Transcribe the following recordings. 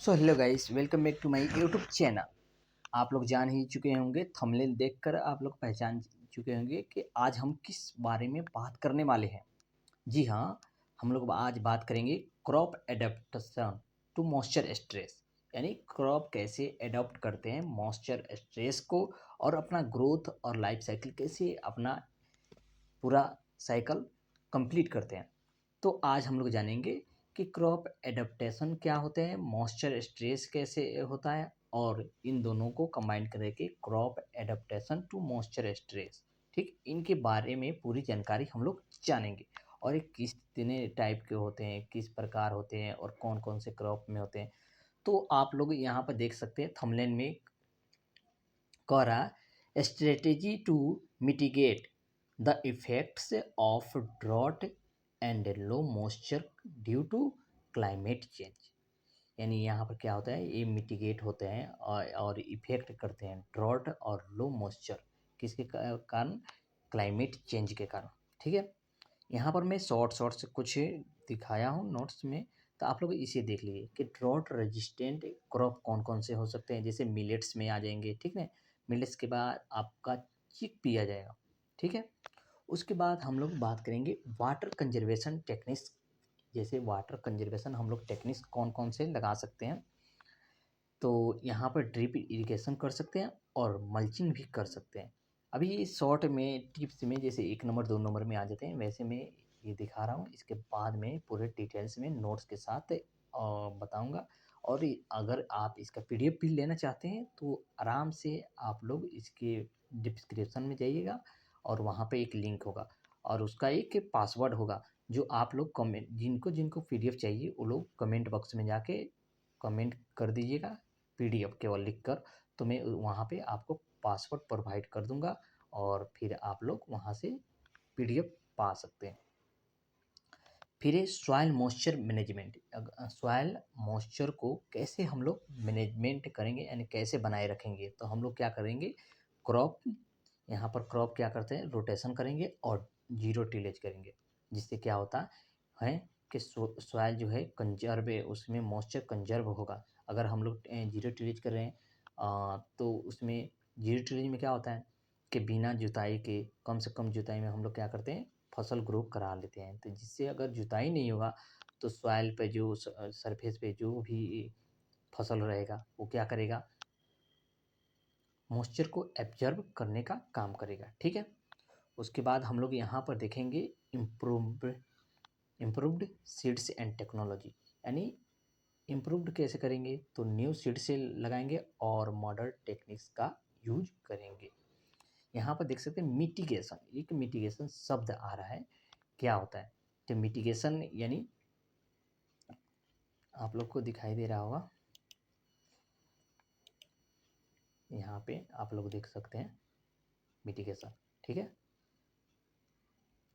So hello guys, welcome back to my YouTube channel. आप लोग जान ही चुके होंगे, थंबनेल देखकर आप लोग पहचान चुके होंगे कि आज हम किस बारे में बात करने वाले हैं। जी हाँ, हम लोग आज बात करेंगे crop adaptation to moisture stress. यानी क्रॉप कैसे एडॉप्ट करते हैं मॉइस्चर स्ट्रेस को और अपना ग्रोथ और लाइफ साइकिल कैसे अपना पूरा साइकिल कंप्लीट करते हैं। तो आज हम लोग जानेंगे कि क्रॉप एडाप्टेशन क्या होते हैं, मॉइस्चर स्ट्रेस कैसे होता है और इन दोनों को कंबाइन करके crop adaptation to moisture stress, ठीक, इनके बारे में पूरी जानकारी हम लोग जानेंगे। और ये कितने टाइप के होते हैं, किस प्रकार होते हैं और कौन कौन से क्रॉप में होते हैं। तो आप लोग यहाँ पर देख सकते हैं थंबनेल में कह रहा strategy to mitigate the effects of drought and low moisture due to climate change. यानी यहाँ पर क्या होता है, ये मिटिगेट होते हैं और इफेक्ट करते हैं ड्रॉट और लो मॉइस्चर किसके कारण, क्लाइमेट चेंज के कारण। ठीक है, यहाँ पर मैं शॉर्ट शॉर्ट से कुछ दिखाया हूँ नोट्स में, तो आप लोग इसे देख लीजिए कि ड्रॉट रेजिस्टेंट क्रॉप कौन कौन से हो सकते हैं। जैसे मिलेट्स में आ जाएंगे, ठीक है। मिलेट्स के बाद आपका चिक पी आ जाएगा, ठीक है। उसके बाद हम लोग बात करेंगे वाटर कंजर्वेशन टेक्निक्स। जैसे वाटर कंजर्वेशन हम लोग टेक्निक्स कौन कौन से लगा सकते हैं, तो यहाँ पर ड्रिप इरिगेशन कर सकते हैं और मल्चिंग भी कर सकते हैं। अभी ये शॉर्ट में टिप्स में जैसे 1 नंबर 2 नंबर में आ जाते हैं, वैसे मैं ये दिखा रहा हूँ। इसके बाद में पूरे डिटेल्स में नोट्स के साथ बताऊँगा। और अगर आप इसका पीडीएफ भी लेना चाहते हैं तो आराम से आप लोग इसके डिस्क्रिप्शन में जाइएगा और वहाँ पे एक लिंक होगा और उसका एक पासवर्ड होगा, जो आप लोग कमेंट, जिनको जिनको पीडीएफ चाहिए वो लोग कमेंट बॉक्स में जाके कमेंट कर दीजिएगा पीडीएफ केवल लिखकर। तो मैं वहाँ पे आपको पासवर्ड प्रोवाइड कर दूँगा और फिर आप लोग वहाँ से पीडीएफ पा सकते हैं। फिर है soil moisture management. Soil moisture को कैसे हम लोग मैनेजमेंट करेंगे, यानी कैसे बनाए रखेंगे। तो हम लोग क्या करेंगे, क्रॉप, यहाँ पर क्रॉप क्या करते हैं, रोटेशन करेंगे और जीरो टिलेज करेंगे। जिससे क्या होता है कि सॉइल जो है कंजर्व है, उसमें मॉइस्चर कंजर्व होगा। अगर हम लोग जीरो टिलेज कर रहे हैं तो उसमें जीरो टिलेज में क्या होता है कि बिना जुताई के, कम से कम जुताई में हम लोग क्या करते हैं, फसल ग्रो करा लेते हैं। तो जिससे अगर जुताई नहीं होगा तो सॉइल पे जो सरफेस पे जो भी फसल रहेगा वो क्या करेगा, मॉइस्चर को एब्जर्व करने का काम करेगा। ठीक है, उसके बाद हम लोग यहाँ पर देखेंगे इम्प्रूव्ड सीड्स एंड टेक्नोलॉजी। यानी इम्प्रूव्ड कैसे करेंगे, तो न्यू सीड से लगाएंगे और मॉडर्न टेक्निक्स का यूज करेंगे। यहाँ पर देख सकते हैं मिटिगेशन, एक मिटिगेशन शब्द आ रहा है, क्या होता है। तो मिटिगेशन यानी आप लोग को दिखाई दे रहा होगा, यहाँ पे आप लोग देख सकते हैं मिटिगेशन, ठीक है।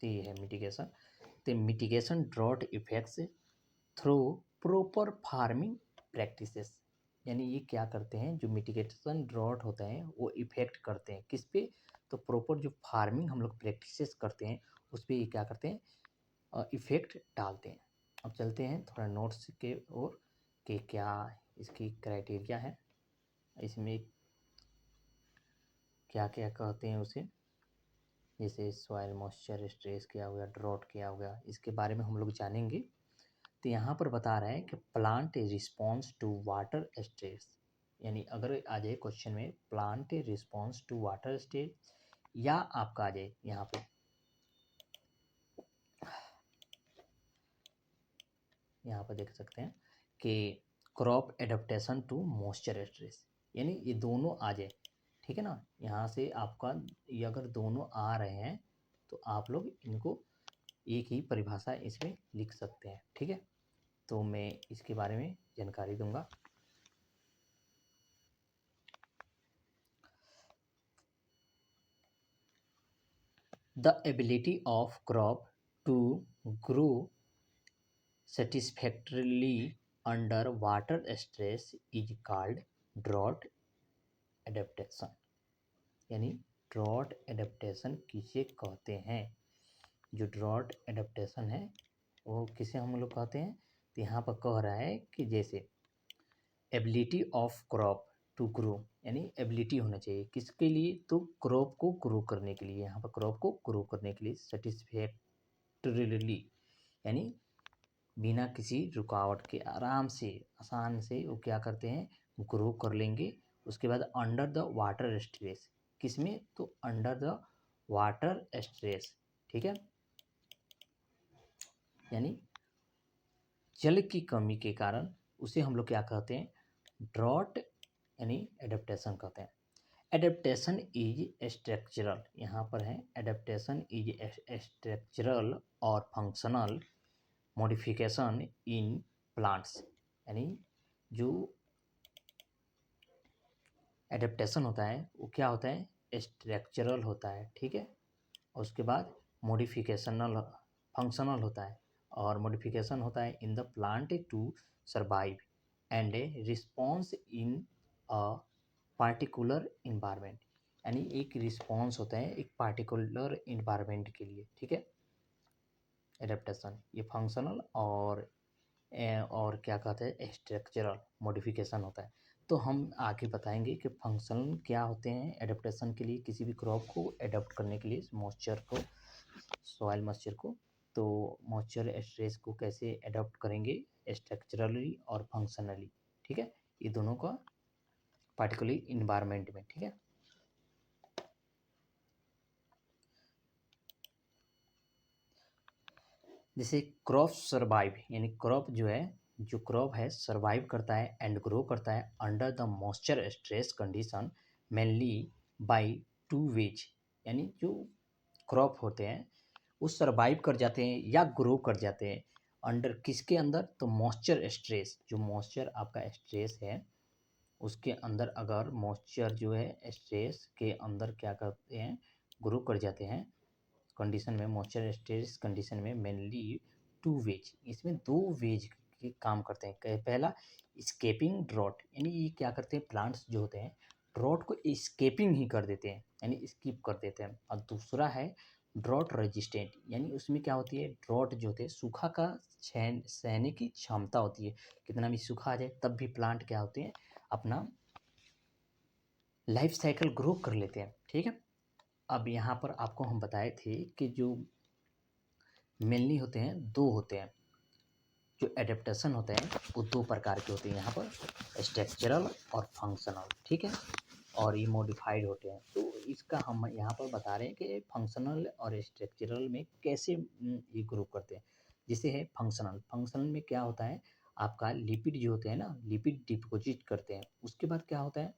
तो ये है मिटिगेशन। तो mitigation drought effects through proper farming practices. यानी ये क्या करते हैं, जो मिटिगेशन ड्रॉट होता है वो इफेक्ट करते हैं किस पे, तो प्रॉपर जो फार्मिंग हम लोग प्रैक्टिसेस करते हैं उस पर ये क्या करते हैं, इफेक्ट डालते हैं। अब चलते हैं थोड़ा नोट्स के ओर कि क्या इसकी क्राइटेरिया है, इसमें क्या क्या कहते हैं उसे। जैसे सॉइल मॉइस्चर स्ट्रेस क्या हो गया, ड्रॉट क्या हो गया, इसके बारे में हम लोग जानेंगे। तो यहाँ पर बता रहा है कि plant response to water stress. यानी अगर आ जाए क्वेश्चन में plant response to water stress, या आपका आ जाए यहाँ पे, यहाँ पर देख सकते हैं कि crop adaptation to moisture stress, यानी ये दोनों आ जाए, ठीक है ना। यहाँ से आपका ये अगर दोनों आ रहे हैं तो आप लोग इनको एक ही परिभाषा इसमें लिख सकते हैं, ठीक है। तो मैं इसके बारे में जानकारी दूंगा। The ability of crop to grow satisfactorily under water stress is called drought adaptation। यानी ड्रॉट एडेप्टेशन किसे कहते हैं, जो ड्रॉट एडेप्टेशन है वो किसे हम लोग कहते हैं। तो यहाँ पर कह रहा है कि जैसे ability of crop to grow, यानी एबिलिटी होना चाहिए किसके लिए, तो क्रॉप को ग्रो करने के लिए, यहाँ पर क्रॉप को ग्रो करने के लिए सेटिस्फैक्टरीली, यानी बिना किसी रुकावट के आराम से आसान से वो क्या करते हैं, ग्रो कर लेंगे। उसके बाद अंडर द वाटर स्ट्रेस, किसमें, तो अंडर द वाटर स्ट्रेस, ठीक है, यानी जल की कमी के कारण उसे हम लोग क्या कहते हैं, ड्रॉट यानी एडेप्टेशन कहते हैं। एडेप्टेशन इज स्ट्रक्चरल, यहाँ पर है एडेप्टेशन इज स्ट्रक्चरल और फंक्शनल मॉडिफिकेशन इन प्लांट्स, यानी जो एडेप्टेशन होता है वो क्या होता है, स्ट्रक्चरल होता है, ठीक है। और उसके बाद मॉडिफिकेशनल फंक्शनल होता है, और मॉडिफिकेशन होता है in the plant to survive and a response in a particular environment, यानी एक रिस्पॉन्स होता है एक पार्टिकुलर इन्वायरमेंट के लिए, ठीक है। एडेप्टेशन ये फंक्शनल और क्या कहते हैं, स्ट्रक्चरल मॉडिफिकेशन होता है। तो हम आगे बताएंगे कि फंक्शनल क्या होते हैं एडेप्टेशन के लिए, किसी भी क्रॉप को एडप्ट करने के लिए मॉइस्चर को, सॉइल मॉइस्चर को, तो मॉइस्चर स्ट्रेस को कैसे एडप्ट करेंगे स्ट्रक्चरली और फंक्शनली, ठीक है, ये दोनों का पार्टिकुलर इन्वायरमेंट में, ठीक है। जैसे क्रॉप सर्वाइव, यानी क्रॉप जो है, जो क्रॉप है सर्वाइव करता है एंड ग्रो करता है under the moisture stress condition mainly by two ways, यानी जो क्रॉप होते हैं वो सर्वाइव कर जाते हैं या ग्रो कर जाते हैं अंडर किसके अंदर, तो मॉइस्चर स्ट्रेस, जो मॉइस्चर आपका स्ट्रेस है उसके अंदर अगर मॉइस्चर जो है स्ट्रेस के अंदर क्या करते हैं, ग्रो कर जाते हैं कंडीशन में, मॉइस्चर स्ट्रेस कंडीशन में मेनली टू वेज, इसमें दो वेज के काम करते हैं। पहला स्केपिंग ड्रॉट, यानी ये क्या करते हैं प्लांट्स जो होते हैं ड्रॉट को स्केपिंग ही कर देते हैं, यानी स्किप कर देते हैं। और दूसरा है ड्रॉट रेजिस्टेंट, यानी उसमें क्या होती है, ड्रॉट जो होते हैं सूखा का सहने की क्षमता होती है, कितना भी सूखा आ जाए तब भी प्लांट क्या होते हैं अपना लाइफ साइकिल ग्रो कर लेते हैं, ठीक है। अब यहाँ पर आपको हम बताए थे कि जो मेनली होते हैं दो होते हैं, जो एडेप्टेशन होते हैं वो दो प्रकार के होते हैं यहाँ पर, स्ट्रक्चरल और फंक्शनल, ठीक है, और ये मॉडिफाइड होते हैं। तो इसका हम यहाँ पर बता रहे हैं कि फंक्शनल और स्ट्रक्चरल में कैसे ये ग्रो करते हैं। जैसे है फंक्शनल, फंक्शनल में क्या होता है, आपका लिपिड जो होते हैं ना, लिपिड डिपोजिट करते हैं, उसके बाद क्या होता है,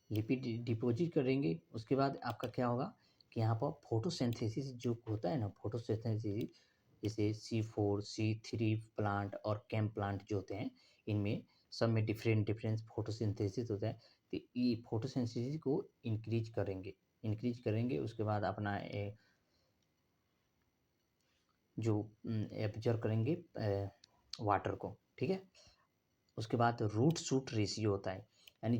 लिपिड डिपॉजिट करेंगे, उसके बाद आपका क्या होगा कि यहाँ पर फोटोसिंथेसिस जो होता है ना, फोटोसिंथेसिस जैसे C4 C3 प्लांट और कैम प्लांट जो होते हैं इनमें सब में डिफरेंट डिफरेंट फोटोसिंथेसिस होता है। तो ये फोटोसिंथेसिस को इंक्रीज करेंगे उसके बाद अपना जो एब्जॉर्ब करेंगे वाटर को, ठीक है। उसके बाद रूट शूट रेशियो होता है, यानी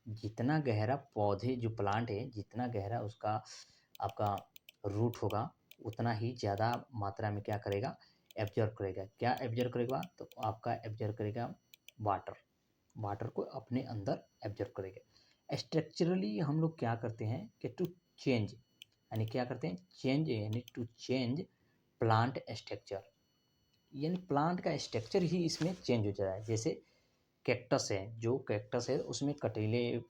जितना गहरा पौधे जो प्लांट है जितना गहरा उसका आपका रूट होगा उतना ही ज़्यादा मात्रा में क्या करेगा, एब्जॉर्ब करेगा। क्या एब्जॉर्ब करेगा, तो आपका एब्जॉर्ब करेगा वाटर, वाटर को अपने अंदर एब्जॉर्ब करेगा। स्ट्रक्चरली हम लोग क्या करते हैं कि टू चेंज, यानी क्या करते हैं चेंज, यानी टू चेंज प्लांट स्ट्रक्चर, यानी प्लांट का स्ट्रक्चर ही इसमें चेंज हो जाता है। जैसे कैक्टस है, जो कैक्टस है उसमें कटीले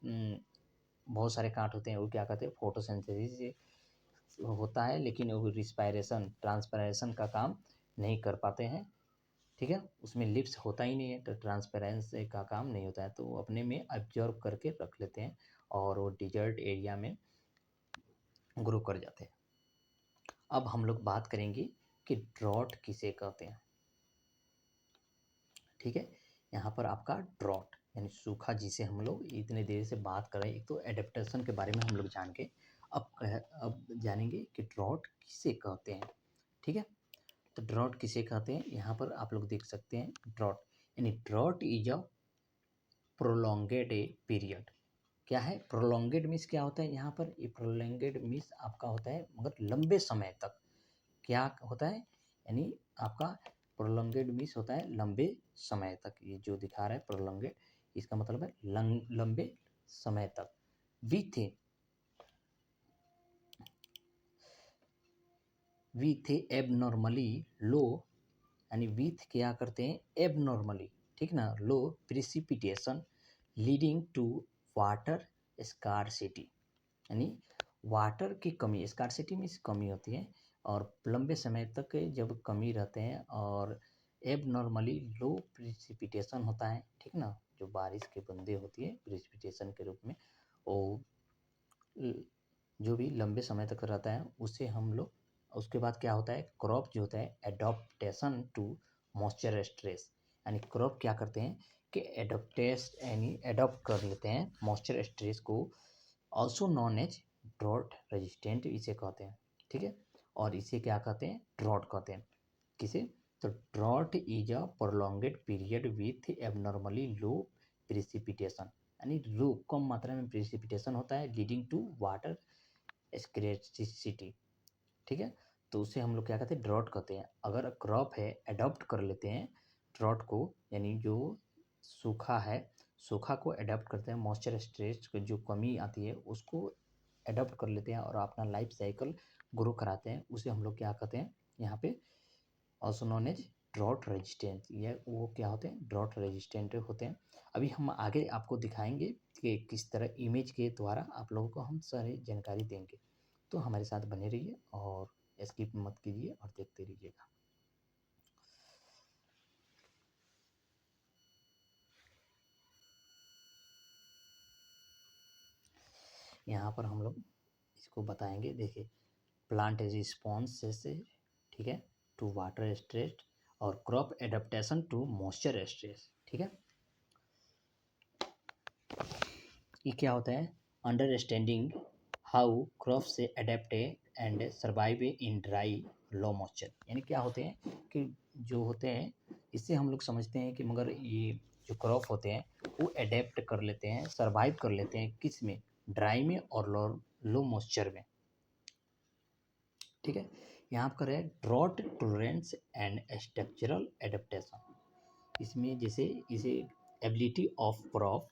बहुत सारे कांट होते हैं, वो क्या कहते हैं फोटोसिंथेसिस होता है लेकिन वो रिस्पायरेशन ट्रांसपायरेशन का काम नहीं कर पाते हैं, ठीक है, उसमें लिप्स होता ही नहीं है तो ट्रांसपेरेंस का काम नहीं होता है, तो वो अपने में ऑब्जर्व करके रख लेते हैं और वो डिजर्ट एरिया में ग्रो कर जाते हैं। अब हम लोग बात करेंगे कि ड्रॉट किसे कहते हैं, ठीक है। यहाँ पर आपका ड्रॉट यानी सूखा जिसे हम लोग इतने देर से बात कर रहे हैं, एक तो एडेप्टेशन के बारे में हम लोग जान के अब जानेंगे कि ड्रॉट किसे कहते हैं, ठीक है। तो ड्रॉट किसे कहते हैं, यहाँ पर आप लोग देख सकते हैं ड्रॉट, यानी drought is a prolonged a period. क्या है प्रोलोंगेड मीन्स, क्या होता है यहाँ पर, ये प्रोलोंगेड मीन्स आपका होता है मगर लंबे समय तक क्या होता है, यानी आपका प्रोलॉन्गेड मीन्स होता है लंबे समय तक, ये जो दिखा रहा है प्रोलॉन्गेड इसका मतलब है लंबे समय तक। विथ एबनॉर्मली लो, यानी विथ क्या करते हैं एबनॉर्मली, ठीक ना, low precipitation leading to water scarcity, यानी वाटर की कमी, स्कार्सिटी मीन्स कमी होती है, और लंबे समय तक जब कमी रहते हैं, और एबनॉर्मली लो प्रिसिपिटेशन होता है, ठीक ना, जो बारिश के बूंदे होती है प्रिसिपिटेशन के रूप में, वो जो भी लंबे समय तक रहता है उसे हम लोग, उसके बाद क्या होता है क्रॉप जो होता है एडॉप्टेशन टू मॉइस्चर स्ट्रेस, यानी क्रॉप क्या करते हैं कि एडोप्टेस्ट यानी एडॉप्ट कर लेते हैं मॉइस्चर स्ट्रेस को, also known as drought resistant इसे कहते हैं, ठीक है, और इसे क्या कहते हैं ड्रॉट कहते हैं, किसे, तो drought is a prolonged period with abnormally low precipitation, यानी लो कम मात्रा में प्रिसिपिटेशन होता है लीडिंग टू वाटर स्कैर्सिटी, ठीक है, तो उसे हम लोग क्या कहते हैं ड्रॉट कहते हैं। अगर क्रॉप है अडॉप्ट कर लेते हैं ड्रॉट को, यानी जो सूखा है, सूखा को अडॉप्ट करते हैं, मॉइस्चर स्ट्रेस की जो कमी आती है उसको अडॉप्ट कर लेते हैं और अपना लाइफ साइकिल ग्रो कराते हैं, उसे हम लोग क्या कहते हैं यहाँ पे also known as drought resistant, ये वो क्या होते हैं ड्रॉट रेजिस्टेंट होते हैं। अभी हम आगे आपको दिखाएंगे कि किस तरह इमेज के द्वारा आप लोगों को हम सारी जानकारी देंगे, तो हमारे साथ बने रहिए और स्किप मत कीजिए और देखते रहिएगा। यहाँ पर हम लोग इसको बताएंगे, देखिए प्लांट रिस्पॉन्स से, ठीक है, टू वाटर स्ट्रेस और crop adaptation to moisture stress, ठीक है, ये क्या होता है अंडरस्टैंडिंग हाउ क्रॉप से adapt and survive in dry low moisture, यानी क्या होते हैं कि जो होते हैं इससे हम लोग समझते हैं कि मगर ये जो क्रॉप होते हैं वो अडेप्ट कर लेते हैं, सर्वाइव कर लेते हैं किस में, ड्राई में और लो मॉइस्चर में, ठीक है। यहाँ पर है drought tolerance and structural adaptation, इसमें जैसे इसे ability of crop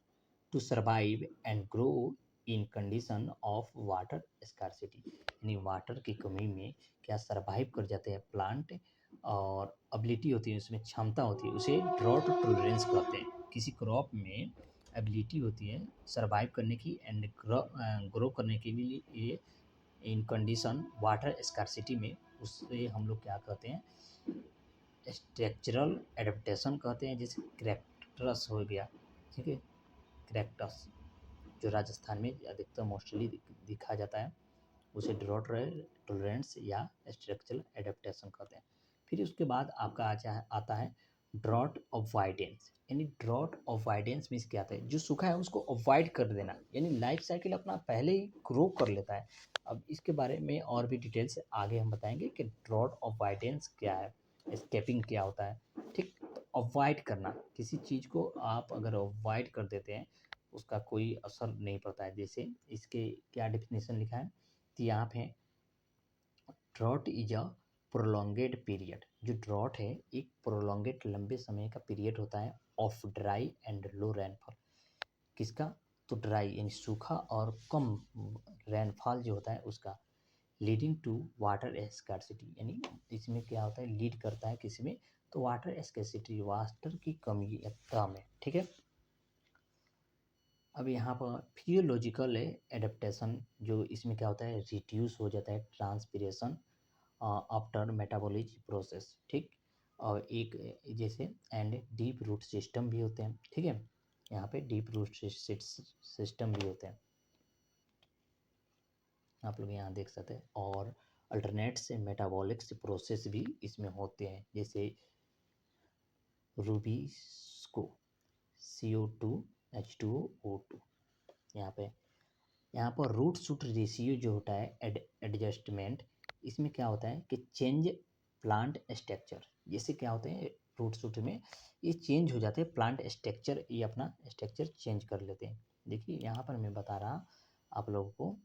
to survive and grow in condition of water scarcity, यानी वाटर की कमी में क्या सर्वाइव कर जाते हैं प्लांट, और एबिलिटी होती है उसमें क्षमता होती है, उसे ड्रॉट टॉलरेंस कहते हैं। किसी क्रॉप में एबिलिटी होती है सर्वाइव करने की एंड ग्रो करने के लिए इन कंडीशन वाटर स्कार्सिटी में, उससे हम लोग क्या कहते हैं स्ट्रक्चरल एडेप्टेशन कहते हैं, जैसे क्रैक्टस हो गया, ठीक है, क्रैक्टस जो राजस्थान में अधिकतर मोस्टली दिखा जाता है, उसे ड्रॉट टॉलरेंस या स्ट्रक्चरल एडेप्टेशन कहते हैं। फिर उसके बाद आपका आता है ड्रॉट अवॉइडेंस, यानी ड्रॉट अवॉइडेंस मीन्स क्या आता है जो सूखा है उसको अवॉइड कर देना, यानी लाइफ साइकिल अपना पहले ही ग्रो कर लेता है। अब इसके बारे में और भी डिटेल्स आगे हम बताएंगे कि ड्रॉट अवॉइडेंस क्या है, स्केपिंग क्या होता है, ठीक, तो अवॉइड करना किसी चीज़ को आप अगर अवॉइड कर देते हैं उसका कोई असर नहीं पड़ता है, जैसे इसके क्या डेफिनेशन लिखा है, तो यहाँ पे drought is a prolonged period, जो ड्रॉट है एक प्रोलॉन्गेड लंबे समय का पीरियड होता है of dry and low rainfall, किसका, तो ड्राई यानी सूखा और कम रेनफॉल जो होता है उसका, लीडिंग टू वाटर स्कार्सिटी, यानी इसमें क्या होता है लीड करता है किसी में, तो वाटर स्कार्सिटी वाटर की कमी में, ठीक है। अब यहाँ पर फिजियोलॉजिकल एडेप्टेशन, जो इसमें क्या होता है रिड्यूस हो जाता है ट्रांसपीरेशन आफ्टर मेटाबॉलिज्म प्रोसेस, ठीक, और एक जैसे एंड डीप रूट सिस्टम भी होते हैं, ठीक है, यहाँ पे डीप रूट सिस्टम भी होते हैं, आप लोग यहाँ देख सकते हैं, और अल्टरनेट्स मेटाबॉलिक्स प्रोसेस भी इसमें होते हैं, जैसे रूबिस्को CO2H2O2, यहाँ पर रूट शूट रेशियो जो होता है एडजस्टमेंट, इसमें क्या होता है कि चेंज प्लांट स्ट्रक्चर, जैसे क्या होते हैं रूट शूट में ये चेंज हो जाते हैं प्लांट स्ट्रक्चर, ये अपना स्ट्रक्चर चेंज कर लेते हैं। देखिए यहाँ पर मैं बता रहा आप लोगों को,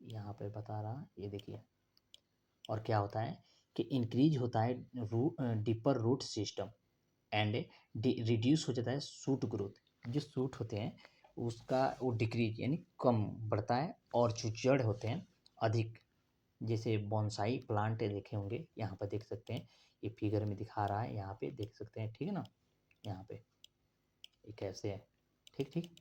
यहाँ पे बता रहा ये देखिए, और क्या होता है कि इंक्रीज होता है deeper root system and reduce हो जाता है सूट ग्रोथ। जो सूट होते हैं उसका वो डिक्रीज यानी कम बढ़ता है, और जो जड़ होते हैं अधिक। जैसे बॉन्साई प्लांट देखे होंगे, यहाँ पर देख सकते हैं, ये फिगर में दिखा रहा है, यहाँ पे देख सकते हैं, ठीक है ना। यहाँ पे ये कैसे है, ठीक ठीक,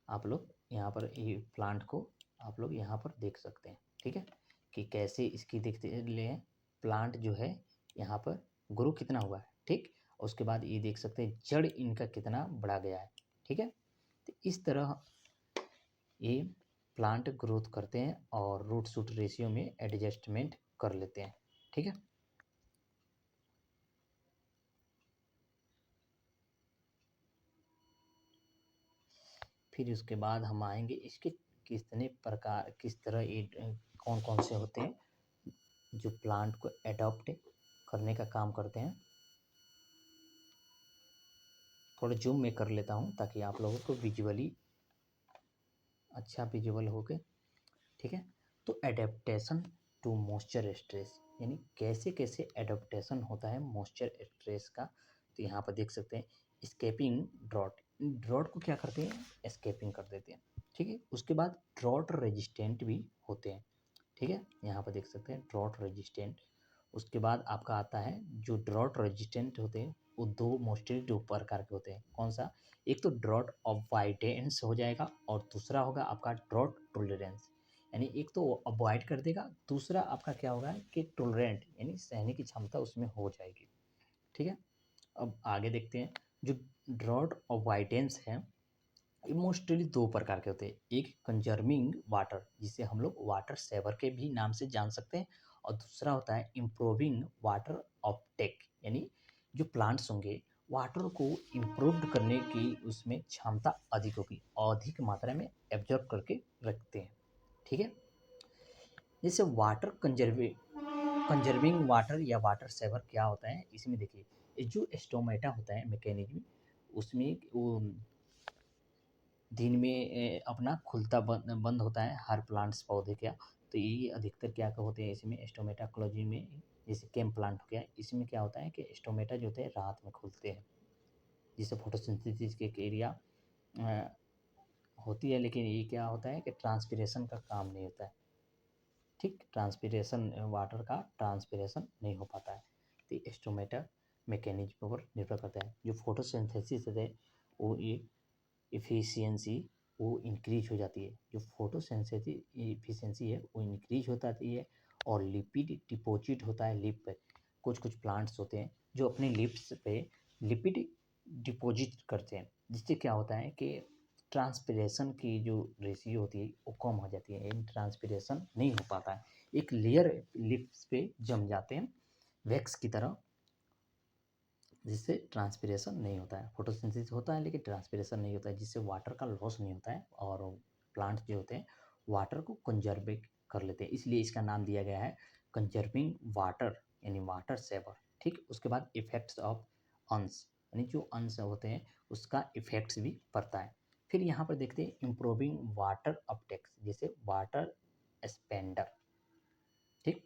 आप लोग यहाँ पर ये प्लांट को आप लोग यहाँ पर देख सकते हैं, ठीक है, कि कैसे इसकी देखते ले प्लांट जो है यहाँ पर ग्रो कितना हुआ है, ठीक। उसके बाद ये देख सकते हैं जड़ इनका कितना बढ़ा गया है, ठीक है। तो इस तरह ये प्लांट ग्रोथ करते हैं और रूट शूट रेशियो में एडजस्टमेंट कर लेते हैं, ठीक है। फिर उसके बाद हम आएंगे इसके कितने प्रकार, किस तरह ये कौन कौन से होते हैं जो प्लांट को एडॉप्ट करने का काम करते हैं। थोड़ा जूम में कर लेता हूँ ताकि आप लोगों को विजुअली अच्छा विजुअल हो के, ठीक है। तो एडेप्टेशन टू मॉइस्चर स्ट्रेस, यानी कैसे कैसे एडेप्टेशन होता है मॉइस्चर स्ट्रेस का। तो यहाँ पर देख सकते हैं स्केपिंग ड्रॉट, ड्रॉट को क्या करते हैं, स्केपिंग कर देते हैं, ठीक है। उसके बाद ड्रॉट रेजिस्टेंट भी होते हैं, ठीक है, यहाँ पर देख सकते हैं ड्रॉट रेजिस्टेंट। उसके बाद आपका आता है जो ड्रॉट रेजिस्टेंट होते हैं वो दो मोस्टली दो प्रकार के होते हैं। कौन सा, एक तो ड्रॉट अवॉइडेंस हो जाएगा और दूसरा होगा आपका ड्रॉट टॉलरेंस, यानी एक तो अवॉइड कर देगा, दूसरा आपका क्या होगा कि टॉलरेंट यानी सहने की क्षमता उसमें हो जाएगी, ठीक है। अब आगे देखते हैं जो ड्रॉट अवॉइडेंस है ये मोस्टली दो प्रकार के होते हैं। एक कंजर्विंग वाटर जिसे हम लोग वाटर सेवर के भी नाम से जान सकते हैं, और दूसरा होता है इम्प्रूविंग वाटर अपटेक, यानी जो प्लांट्स होंगे वाटर को इम्प्रूव करने की उसमें क्षमता अधिक होगी, अधिक मात्रा में एब्जॉर्ब करके रखते हैं, ठीक है। जैसे वाटर कंजर्विंग वाटर या वाटर सेवर क्या होता है, इसमें देखिए ये जो स्टोमेटा होता है मैकेनिज्म, उसमें वो दिन में अपना खुलता बंद बंद होता है हर प्लांट्स पौधे का। तो ये अधिकतर क्या होते हैं इसमें स्टोमेटा क्लोजी में, जैसे केम प्लांट हो गया, इसमें क्या होता है कि स्टोमेटा जो होते हैं रात में खुलते हैं, जिससे फोटोसिंथेसिस के एक एरिया होती है, लेकिन ये क्या होता है कि ट्रांसपिरेशन का काम नहीं होता है, ठीक, ट्रांसपिरेशन वाटर का ट्रांसपिरेशन नहीं हो पाता है। तो ये स्टोमेटा मैकेनिज्म पर निर्भर करता है। जो फोटोसिंथेसिस है वो ये इफ़िशियंसी वो इंक्रीज हो जाती है, जो फोटोसेंसिटिव इफिशियंसी है वो इंक्रीज हो जाती है, और लिपिड डिपॉजिट होता है लिप पे। कुछ कुछ प्लांट्स होते हैं जो अपने लिप्स पे लिपिड डिपॉजिट करते हैं, जिससे क्या होता है कि ट्रांसपिरेशन की जो रेशियो होती है वो कम हो जाती है, यानी ट्रांसपिरेशन नहीं हो पाता है, एक लेयर लिप्स पे जम जाते हैं वैक्स की तरह, जिससे ट्रांसपिरेशन नहीं होता है। फोटोसिंथेसिस होता है लेकिन ट्रांसपिरेशन नहीं होता है, जिससे वाटर का लॉस नहीं होता है, और प्लांट्स जो होते हैं वाटर को कंजर्व कर लेते हैं, इसलिए इसका नाम दिया गया है कंजर्विंग वाटर यानी वाटर सेवर, ठीक। उसके बाद इफेक्ट्स ऑफ अंश, यानी जो अंश होते हैं उसका इफेक्ट्स भी पड़ता है। फिर यहाँ पर देखते हैं इम्प्रूविंग वाटर अपटेक्स, जैसे वाटर स्पेंडर, ठीक।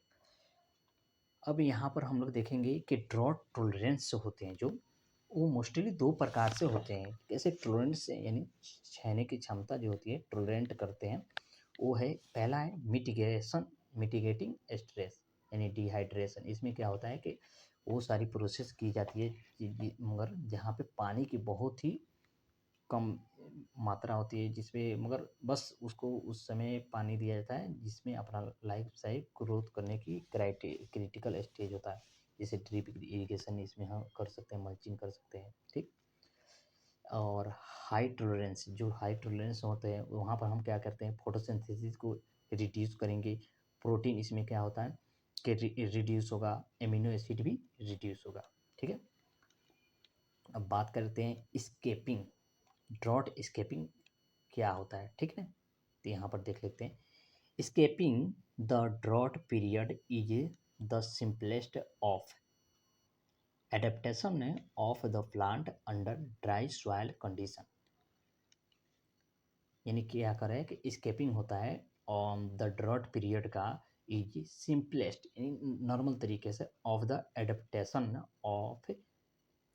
अब यहाँ पर हम लोग देखेंगे कि ड्रॉट टॉलरेंस होते हैं जो वो मोस्टली दो प्रकार से होते हैं। कैसे टॉलरेंस यानी सहने की क्षमता जो होती है टॉलरेंट करते हैं, वो है पहला है मिटिगेटिंग स्ट्रेस यानी डिहाइड्रेशन। इसमें क्या होता है कि वो सारी प्रोसेस की जाती है मगर जहाँ पे पानी की बहुत ही कम मात्रा होती है, जिसमें मगर बस उसको उस समय पानी दिया जाता है जिसमें अपना लाइफ स्टाइल ग्रोथ करने की क्रिटिकल स्टेज होता है, जैसे ड्रिप इरिगेशन इसमें हम कर सकते हैं, मल्चिंग कर सकते हैं, ठीक। और हाई टॉलरेंस, जो हाई टॉलरेंस होते हैं वहाँ पर हम क्या करते हैं फोटोसिंथेसिस को रिड्यूस करेंगे, प्रोटीन इसमें क्या होता है कि रिड्यूस होगा, एमिनो एसिड भी रिड्यूस होगा, ठीक है। अब बात करते हैं स्केपिंग, ड्रॉट स्केपिंग क्या होता है, ठीक है। तो यहाँ पर देख लेते हैं escaping the drought period is the simplest of adaptation of the plant under dry soil condition, यानी क्या कर रहा है कि स्केपिंग होता है ऑन द ड्रॉट पीरियड का इज सिंपलेस्ट नॉर्मल तरीके से of the adaptation of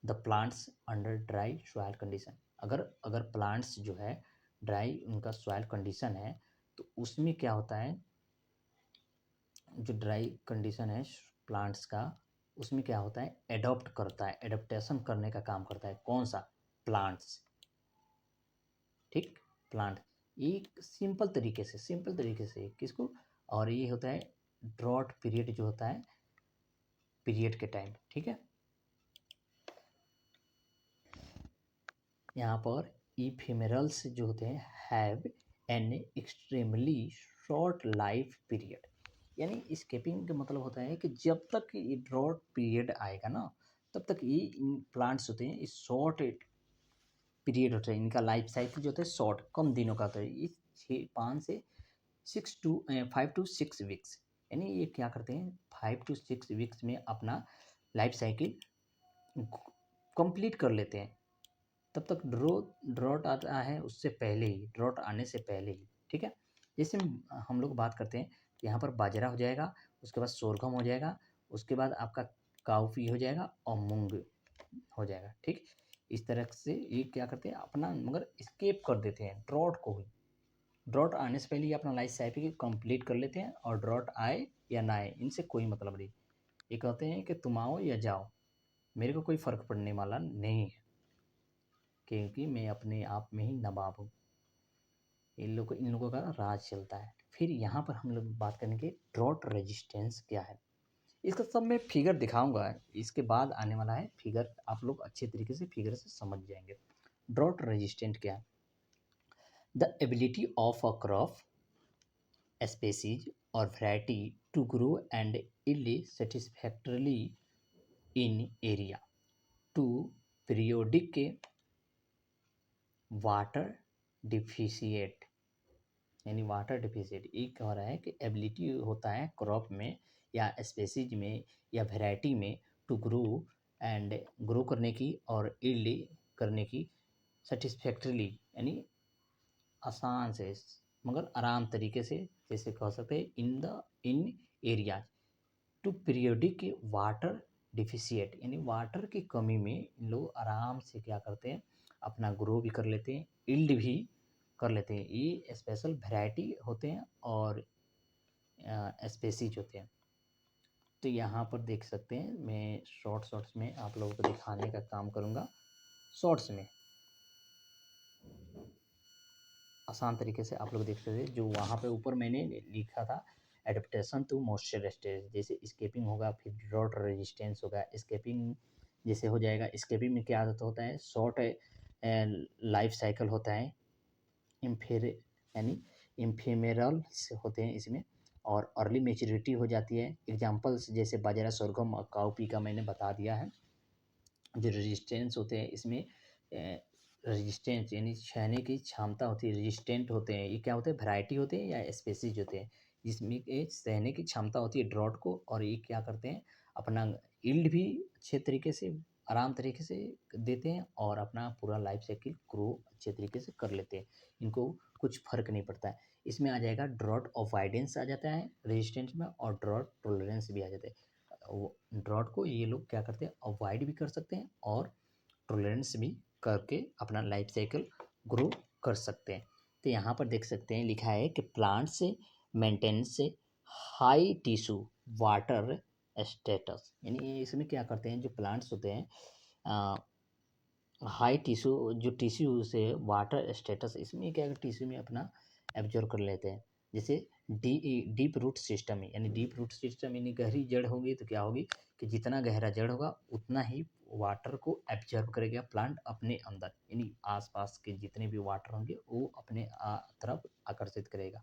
the plants under dry soil condition. अगर अगर प्लांट्स जो है ड्राई उनका सॉइल कंडीशन है तो उसमें क्या होता है, जो ड्राई कंडीशन है प्लांट्स का उसमें क्या होता है, एडॉप्ट करता है, एडेप्टेशन करने का काम करता है। कौन सा? प्लांट्स। ठीक, प्लांट एक सिंपल तरीके से किसको, और ये होता है ड्रॉट पीरियड जो होता है पीरियड के टाइम। ठीक है, यहाँ पर इफेमेरल्स जो होते हैं have an extremely short life period. यानी स्केपिंग का मतलब होता है कि जब तक ये ड्रॉट पीरियड आएगा ना तब तक ये प्लांट्स होते हैं इस शॉर्ट पीरियड होता है, इनका लाइफ साइकिल जो होता है शॉर्ट कम दिनों का होता है, ये 5 to 6 वीक्स। यानी ये क्या करते हैं 5 to 6 वीक्स में अपना लाइफ साइकिल कंप्लीट कर लेते हैं। तब तक ड्रॉट आता है उससे पहले ही, ड्रॉट आने से पहले ही। ठीक है, जैसे हम लोग बात करते हैं यहाँ पर बाजरा हो जाएगा, उसके बाद सोरगम हो जाएगा, उसके बाद आपका काउपी हो जाएगा और मूंग हो जाएगा। ठीक, इस तरह से ये क्या करते हैं अपना मगर स्केप कर देते हैं ड्रॉट को ही। ड्रॉट आने से पहले ही अपना लाइफ साइकिल कंप्लीट कर लेते हैं और ड्रॉट आए या ना आए इनसे कोई मतलब नहीं। ये कहते हैं कि तुम आओ या जाओ, मेरे को कोई फ़र्क पड़ने वाला नहीं है, क्योंकि मैं अपने आप में ही नवाब हूँ। इन लोगों का राज चलता है। फिर यहाँ पर हम लोग बात करेंगे ड्रॉट रेजिस्टेंस क्या है। इसका सब मैं फिगर दिखाऊंगा, इसके बाद आने वाला है फिगर, आप लोग अच्छे तरीके से फिगर से समझ जाएंगे। ड्रॉट रेजिस्टेंट क्या है? The ability of a crop species or variety to grow and yield satisfactorily in area to periodic water deficit. यानी वाटर डिफिशिएट ये कह रहा है कि एबिलिटी होता है क्रॉप में या स्पेसीज में या वैरायटी में टू ग्रो एंड ग्रो करने की और ईल्ड करने की सेटिस्फैक्टरीली, यानी आसान से मगर आराम तरीके से, जैसे कह सकते हैं in area to periodic water deficit, यानी वाटर की कमी में लोग आराम से क्या करते हैं अपना ग्रो भी कर लेते हैं, इल्ड भी कर लेते हैं। ये स्पेशल वैरायटी होते हैं और स्पेसीज होते हैं। तो यहाँ पर देख सकते हैं, मैं शॉर्ट्स में आप लोगों को दिखाने का काम करूँगा। शॉर्ट्स में आसान तरीके से आप लोग देख सकते हैं, जो वहाँ पे ऊपर मैंने लिखा था एडेप्टेशन टू मॉइस्चर स्टेज, जैसे स्केपिंग होगा, फिर ड्रॉट रेजिस्टेंस होगा। स्केपिंग जैसे हो जाएगा, स्केपिंग में क्या होता है शॉर्ट लाइफ साइकिल होता है, इम्फेर यानी इम्फेमेरल्स होते हैं इसमें, और अर्ली मेच्योरिटी हो जाती है। एग्जांपल्स जैसे बाजरा, sorghum और काउपी का मैंने बता दिया है। जो रेजिस्टेंस होते हैं इसमें रेजिस्टेंस यानी सहने की क्षमता होती है, रेजिस्टेंट होते हैं। ये क्या होते हैं वैरायटी होते हैं या स्पेसीज होते हैं जिसमें ये सहने की क्षमता होती है ड्रॉट को, और ये क्या करते हैं अपना यील्ड भी अच्छे तरीके से आराम तरीके से देते हैं और अपना पूरा लाइफ साइकिल ग्रो अच्छे तरीके से कर लेते हैं। इनको कुछ फर्क नहीं पड़ता है। इसमें आ जाएगा ड्रॉट अवॉइडेंस आ जाता है रेजिस्टेंस में, और ड्रॉट टॉलरेंस भी आ जाता है। ड्रॉट को ये लोग क्या करते हैं अवॉइड भी कर सकते हैं और टॉलरेंस भी करके अपना लाइफ साइकिल ग्रो कर सकते हैं। तो यहाँ पर देख सकते हैं लिखा है कि plants maintenance high tissue water status, यानी इसमें क्या करते हैं जो प्लांट्स होते हैं हाई टिश्यू, जो टिश्यू से वाटर स्टेटस, इसमें क्या टिश्यू में अपना एब्जॉर्व कर लेते हैं। जैसे डीप रूट सिस्टम है, यानी डीप रूट सिस्टम यानी गहरी जड़ होगी तो क्या होगी कि जितना गहरा जड़ होगा उतना ही वाटर को एब्जॉर्व करेगा प्लांट अपने अंदर, यानी आसपास के जितने भी वाटर होंगे वो अपने तरफ आकर्षित करेगा।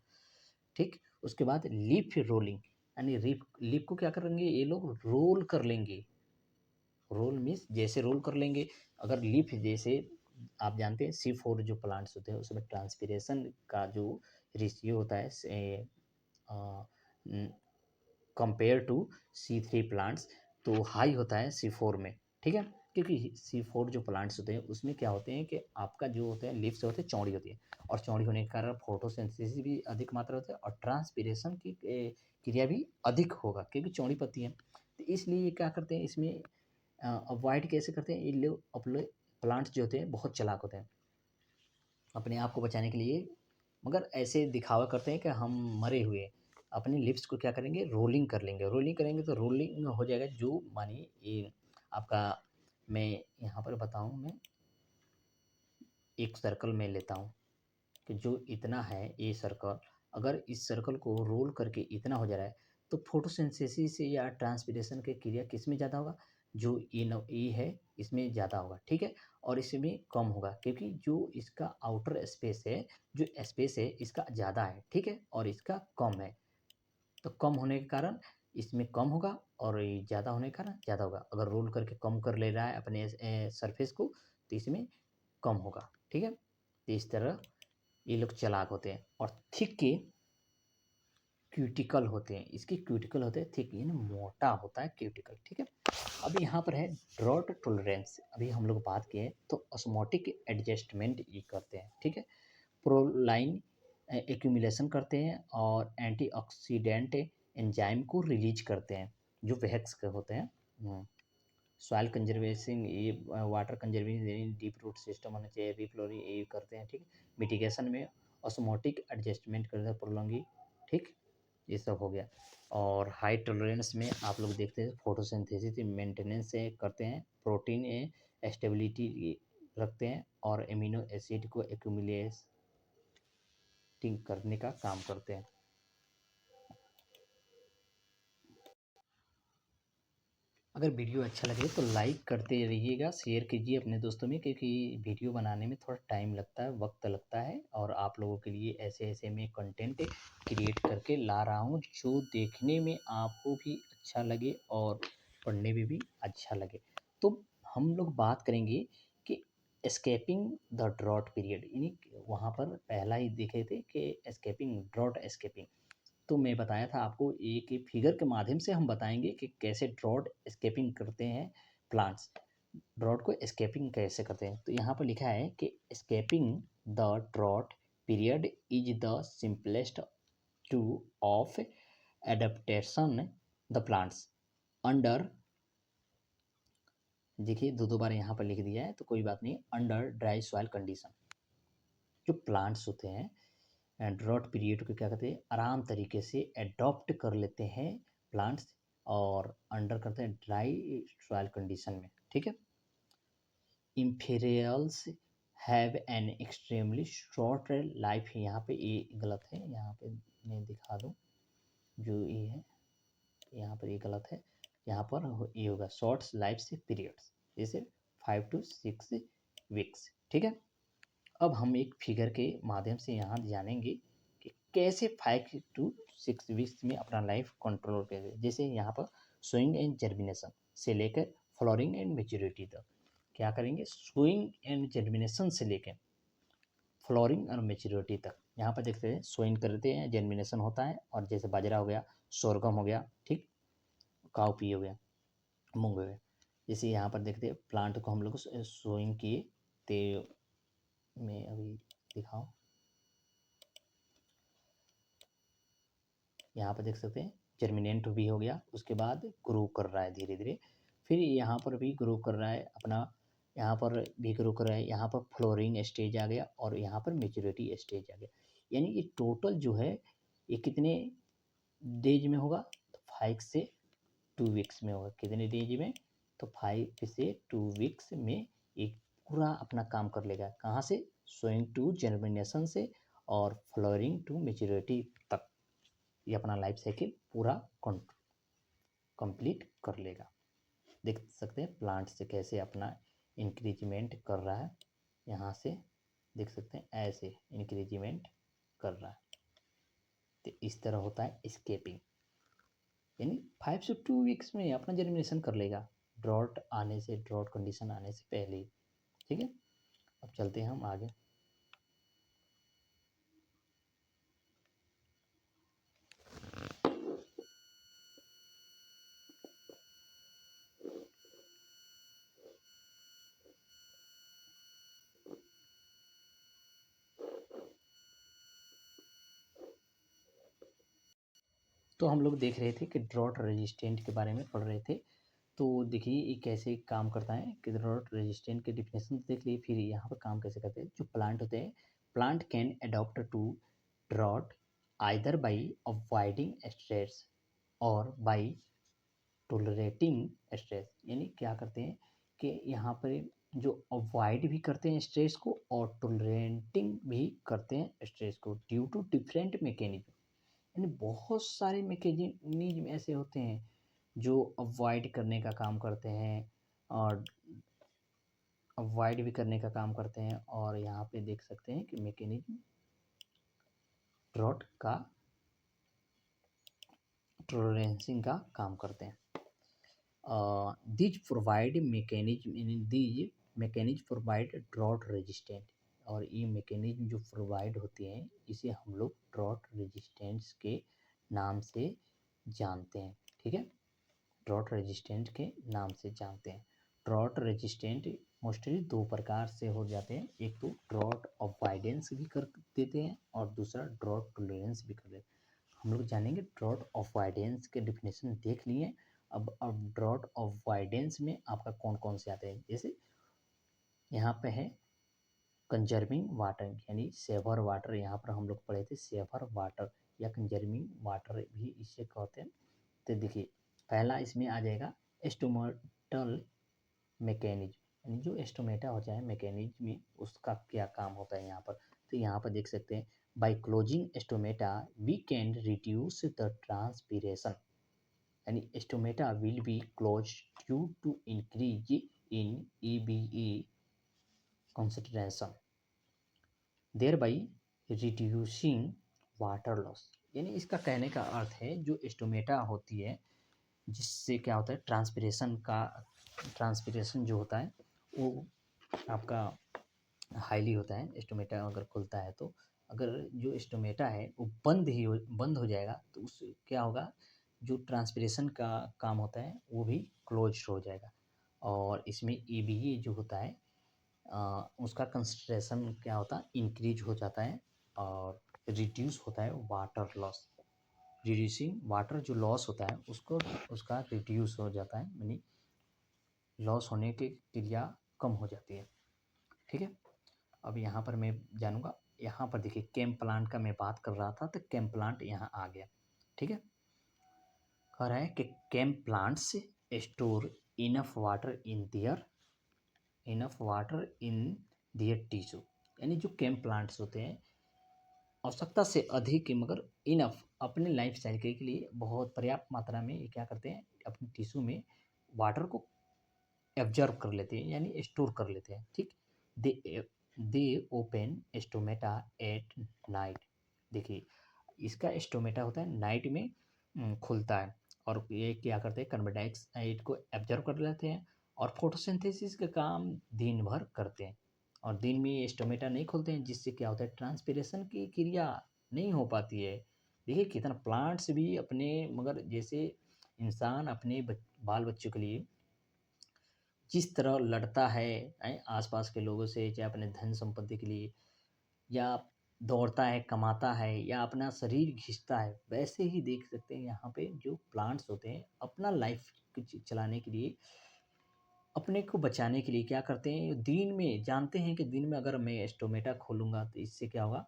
ठीक, उसके बाद लीफ रोलिंग, यानी लीफ को क्या करेंगे ये लोग रोल कर लेंगे। रोल मीन्स जैसे रोल कर लेंगे। अगर लीफ जैसे आप जानते हैं C4 जो प्लांट्स होते हैं उसमें ट्रांसपीरेशन का जो रेशियो होता है कंपेयर टू C3 प्लांट्स तो हाई होता है C4 में। ठीक है, क्योंकि C4 जो प्लांट्स होते हैं उसमें क्या होते हैं कि आपका जो होते हैं लीव्स होते हैं चौड़ी होती है, और चौड़ी होने के कारण फोटोसिंथेसिस भी अधिक मात्रा होता है और ट्रांसपीरेशन की क्रिया भी अधिक होगा क्योंकि चौड़ी पत्ती है। तो इसलिए ये क्या करते हैं इसमें अवॉइड कैसे करते हैं, ये लोग अपने प्लांट्स जो होते हैं बहुत चालाक होते हैं अपने आप को बचाने के लिए, मगर ऐसे दिखावा करते हैं कि हम मरे हुए अपने लिप्स को क्या करेंगे, रोलिंग कर लेंगे। रोलिंग करेंगे तो रोलिंग हो जाएगा, जो मानिए ये आपका, मैं यहाँ पर बताऊँ, मैं एक सर्कल में लेता हूँ कि जो इतना है ये सर्कल, अगर इस सर्कल को रोल करके इतना हो जा रहा है तो फोटोसिंथेसिस या ट्रांसपिरेशन की क्रिया किस में ज़्यादा होगा, जो ये है इसमें ज़्यादा होगा, ठीक है। और इसमें कम होगा क्योंकि जो इसका आउटर स्पेस है, जो स्पेस है इसका ज़्यादा है, ठीक है, और इसका कम है। तो कम होने के कारण इसमें कम होगा और ये ज़्यादा होने के कारण ज़्यादा होगा। अगर रोल करके कम कर ले रहा है अपने सरफेस को तो इसमें कम होगा, ठीक है। तो इस तरह ये लोग चालाक होते हैं। और थिक के क्यूटिकल होते हैं, इसके क्यूटिकल होते हैं थिक, यानी मोटा होता है क्यूटिकल, ठीक है। अब यहाँ पर है ड्रॉट टॉलरेंस, अभी हम लोग बात किए तो ऑस्मोटिक एडजस्टमेंट ये करते हैं, ठीक है। प्रोलाइन एक्यूमुलेशन करते हैं और एंटीऑक्सीडेंट एंजाइम को रिलीज करते हैं जो वेहेक्स के होते हैं। सॉइल कंजर्वेशन, ये water conservation, deep root system होना चाहिए, रिफ्लोरिंग ये करते हैं, ठीक है। मिटिगेशन में ऑस्मोटिक एडजस्टमेंट करते हैं, प्रोलॉन्गी, ठीक, ये सब हो गया। और हाई टॉलरेंस में आप लोग देखते हैं फोटोसिंथेसिस मेंटेनेंस से करते हैं, प्रोटीन स्टेबिलिटी रखते हैं और एमिनो एसिड को एक्यूमुलेटिंग करने का काम करते हैं। अगर वीडियो अच्छा लगे तो लाइक करते रहिएगा, शेयर कीजिए अपने दोस्तों में, क्योंकि वीडियो बनाने में थोड़ा टाइम लगता है, वक्त लगता है, और आप लोगों के लिए ऐसे ऐसे मैं कंटेंट क्रिएट करके ला रहा हूँ जो देखने में आपको भी अच्छा लगे और पढ़ने में भी अच्छा लगे। तो हम लोग बात करेंगे कि एस्केपिंग द ड्रॉट पीरियड, यानी वहाँ पर पहला ही देखे थे कि एस्केपिंग ड्रॉट एस्केपिंग। तो मैं बताया था आपको, एक फिगर के माध्यम से हम बताएंगे कि कैसे ड्रॉट एस्केपिंग करते हैं प्लांट्स, ड्रॉट को एस्केपिंग कैसे करते हैं। तो यहाँ पर लिखा है कि escaping the drought period is the simplest to of adaptation the plants under, देखिए दो बार यहाँ पर लिख दिया है तो कोई बात नहीं, अंडर ड्राई सॉइल कंडीशन। जो प्लांट्स होते हैं ड्रॉट पीरियड को क्या कहते हैं, आराम तरीके से एडॉप्ट कर लेते हैं प्लांट्स और अंडर करते हैं ड्राई सॉइल कंडीशन में, ठीक है। Ephemerals have an extremely short life, यहाँ पे ये गलत है, यहाँ पे मैं दिखा दूँ, जो ये है यहाँ पर ये गलत है, यहाँ पर ये होगा शॉर्ट लाइफ से पीरियड्स, जैसे 5 to 6 वीक्स, ठीक है। अब हम एक फिगर के माध्यम से यहाँ जानेंगे कि कैसे 5 to 6 वीक्स में अपना लाइफ कंट्रोल करें। जैसे यहाँ पर सोइंग एंड जर्मिनेशन से लेकर फ्लोरिंग एंड मेच्योरिटी तक क्या करेंगे, सोइंग एंड जर्मिनेशन से लेकर फ्लोरिंग और मेच्योरिटी तक। यहाँ पर देखते हैं सोइंग करते हैं, जर्मिनेशन होता है, और जैसे बाजरा हो गया, सोरगम हो गया, ठीक, काउपी हो गया, मूंग हो गया। जैसे यहाँ पर देखते हैं प्लांट को हम लोग सोइंग किए, तो मैं अभी दिखाऊं, यहाँ पर देख सकते हैं जर्मिनेंट भी हो गया, उसके बाद ग्रो कर रहा है धीरे धीरे, फिर यहाँ पर भी ग्रो कर रहा है अपना, यहाँ पर भी ग्रो कर रहा है, यहाँ पर फ्लोरिंग स्टेज आ गया और यहाँ पर मेच्योरिटी स्टेज आ गया। यानी ये टोटल जो है ये कितने डेज में होगा, तो 5 से 2 वीक्स में होगा। कितने डेज में, तो 5 से 2 वीक्स में एक पूरा अपना काम कर लेगा। कहाँ से, सोइंग टू जर्मिनेशन से और फ्लोरिंग टू मेच्योरिटी तक ये अपना लाइफ साइकिल पूरा कंप्लीट कर लेगा। देख सकते हैं प्लांट से कैसे अपना इंक्रीजमेंट कर रहा है, यहाँ से देख सकते हैं ऐसे इंक्रीजमेंट कर रहा है। तो इस तरह होता है स्केपिंग, यानी 5 से 2 वीक्स में अपना जर्मिनेशन कर लेगा, ड्रॉट आने से, ड्रॉट कंडीशन आने से पहले ही, ठीक है। अब चलते हैं हम आगे। तो हम लोग देख रहे थे कि ड्रॉट रेजिस्टेंट के बारे में पढ़ रहे थे। तो देखिए ये कैसे काम करता है कि ड्रॉट रेजिस्टेंट के डिफिनेशन देख लिए, फिर यहाँ पर काम कैसे करते हैं। जो प्लांट होते हैं, plant can adopt to drought either by avoiding stress और बाई टोलरेटिंग स्ट्रेस। यानी क्या करते हैं कि यहाँ पर जो अवॉइड भी करते हैं स्ट्रेस को और टोलरेटिंग भी करते हैं स्ट्रेस को ड्यू टू डिफरेंट मैकेनिज्म। यानी बहुत सारे मैकेनिज्म ऐसे होते हैं जो अवॉइड करने का काम करते हैं और अवॉइड भी करने का काम करते हैं। और यहाँ पे देख सकते हैं कि मैकेनिज्म ड्रॉट का टोलरेंसिंग का काम करते हैं। these provide mechanism in these mechanism provide drought resistant। और ये मैकेनिज्म जो प्रोवाइड होते हैं इसे हम लोग ड्रॉट रेजिस्टेंस के नाम से जानते हैं। ठीक है, ड्रॉट रेजिस्टेंट के नाम से जानते हैं। ड्रॉट रेजिस्टेंट मोस्टली दो प्रकार से हो जाते हैं, एक तो ड्रॉट अवॉइडेंस भी कर देते हैं और दूसरा ड्रॉट टॉलरेंस भी कर देते हैं। हम लोग जानेंगे ड्रॉट अवॉइडेंस के डिफिनेशन देख लिए। अब ड्रॉट अवॉइडेंस में आपका कौन कौन से आते हैं, जैसे यहाँ पे है कंजर्विंग वाटर यानी सेवर वाटर। यहाँ पर हम लोग पढ़े थे सेवर वाटर या कंजर्विंग वाटर भी इसे कहते हैं। तो देखिए पहला इसमें आ जाएगा एस्टोमेटल मैकेनिज्म, यानी जो एस्टोमेटा होता है मैकेनिज्म में उसका क्या काम होता है यहाँ पर। तो यहाँ पर देख सकते हैं by closing stomata we can reduce the transpiration. यानी stomata will be close due to increase in EBE concentration thereby reducing water loss. यानी इसका कहने का अर्थ है जो एस्टोमेटा होती है जिससे क्या होता है ट्रांसपीरेशन जो होता है वो आपका हाईली होता है। एस्टोमेटा अगर खुलता है तो अगर जो एस्टोमेटा है वो बंद हो जाएगा तो उससे क्या होगा, जो ट्रांसपीरेशन का काम होता है वो भी क्लोज हो जाएगा। और इसमें EBE जो होता है उसका कंसंट्रेशन क्या होता है इंक्रीज हो जाता है और रिड्यूस होता है वाटर लॉस। रिड्यूसिंग वाटर जो लॉस होता है उसको उसका रिड्यूस हो जाता है, यानी लॉस होने की क्रिया कम हो जाती है। ठीक है, अब यहाँ पर मैं जानूँगा, यहाँ पर देखिए केम प्लांट का मैं बात कर रहा था तो केम प्लांट यहाँ आ गया। ठीक है, कह रहा है कि CAM plants store enough water in their tissue. यानी जो केम प्लांट्स होते हैं आवश्यकता से अधिक मगर इनफ अपने लाइफ स्टाइल के लिए बहुत पर्याप्त मात्रा में ये क्या करते हैं अपने टिश्यू में वाटर को एब्जर्व कर लेते हैं यानी स्टोर कर लेते हैं। ठीक, they they open stomata at night. देखिए इसका स्टोमेटा होता है नाइट में खुलता है और ये क्या करते हैं कार्बन डाइऑक्साइड को एब्जर्व कर लेते हैं और फोटोसिंथेसिस का काम दिन भर करते हैं। और दिन में ये स्टोमेटा नहीं खुलते हैं जिससे क्या होता है ट्रांसपीरेशन की क्रिया नहीं हो पाती है। देखिए कितना प्लांट्स भी अपने मगर जैसे इंसान अपने बाल बच्चों के लिए जिस तरह लड़ता है आसपास के लोगों से, चाहे अपने धन संपत्ति के लिए या दौड़ता है कमाता है या अपना शरीर घिसता है, वैसे ही देख सकते हैं यहाँ पे जो प्लांट्स होते हैं अपना लाइफ चलाने के लिए अपने को बचाने के लिए क्या करते हैं, दिन में जानते हैं कि दिन में अगर मैं स्टोमेटा खोलूँगा तो इससे क्या होगा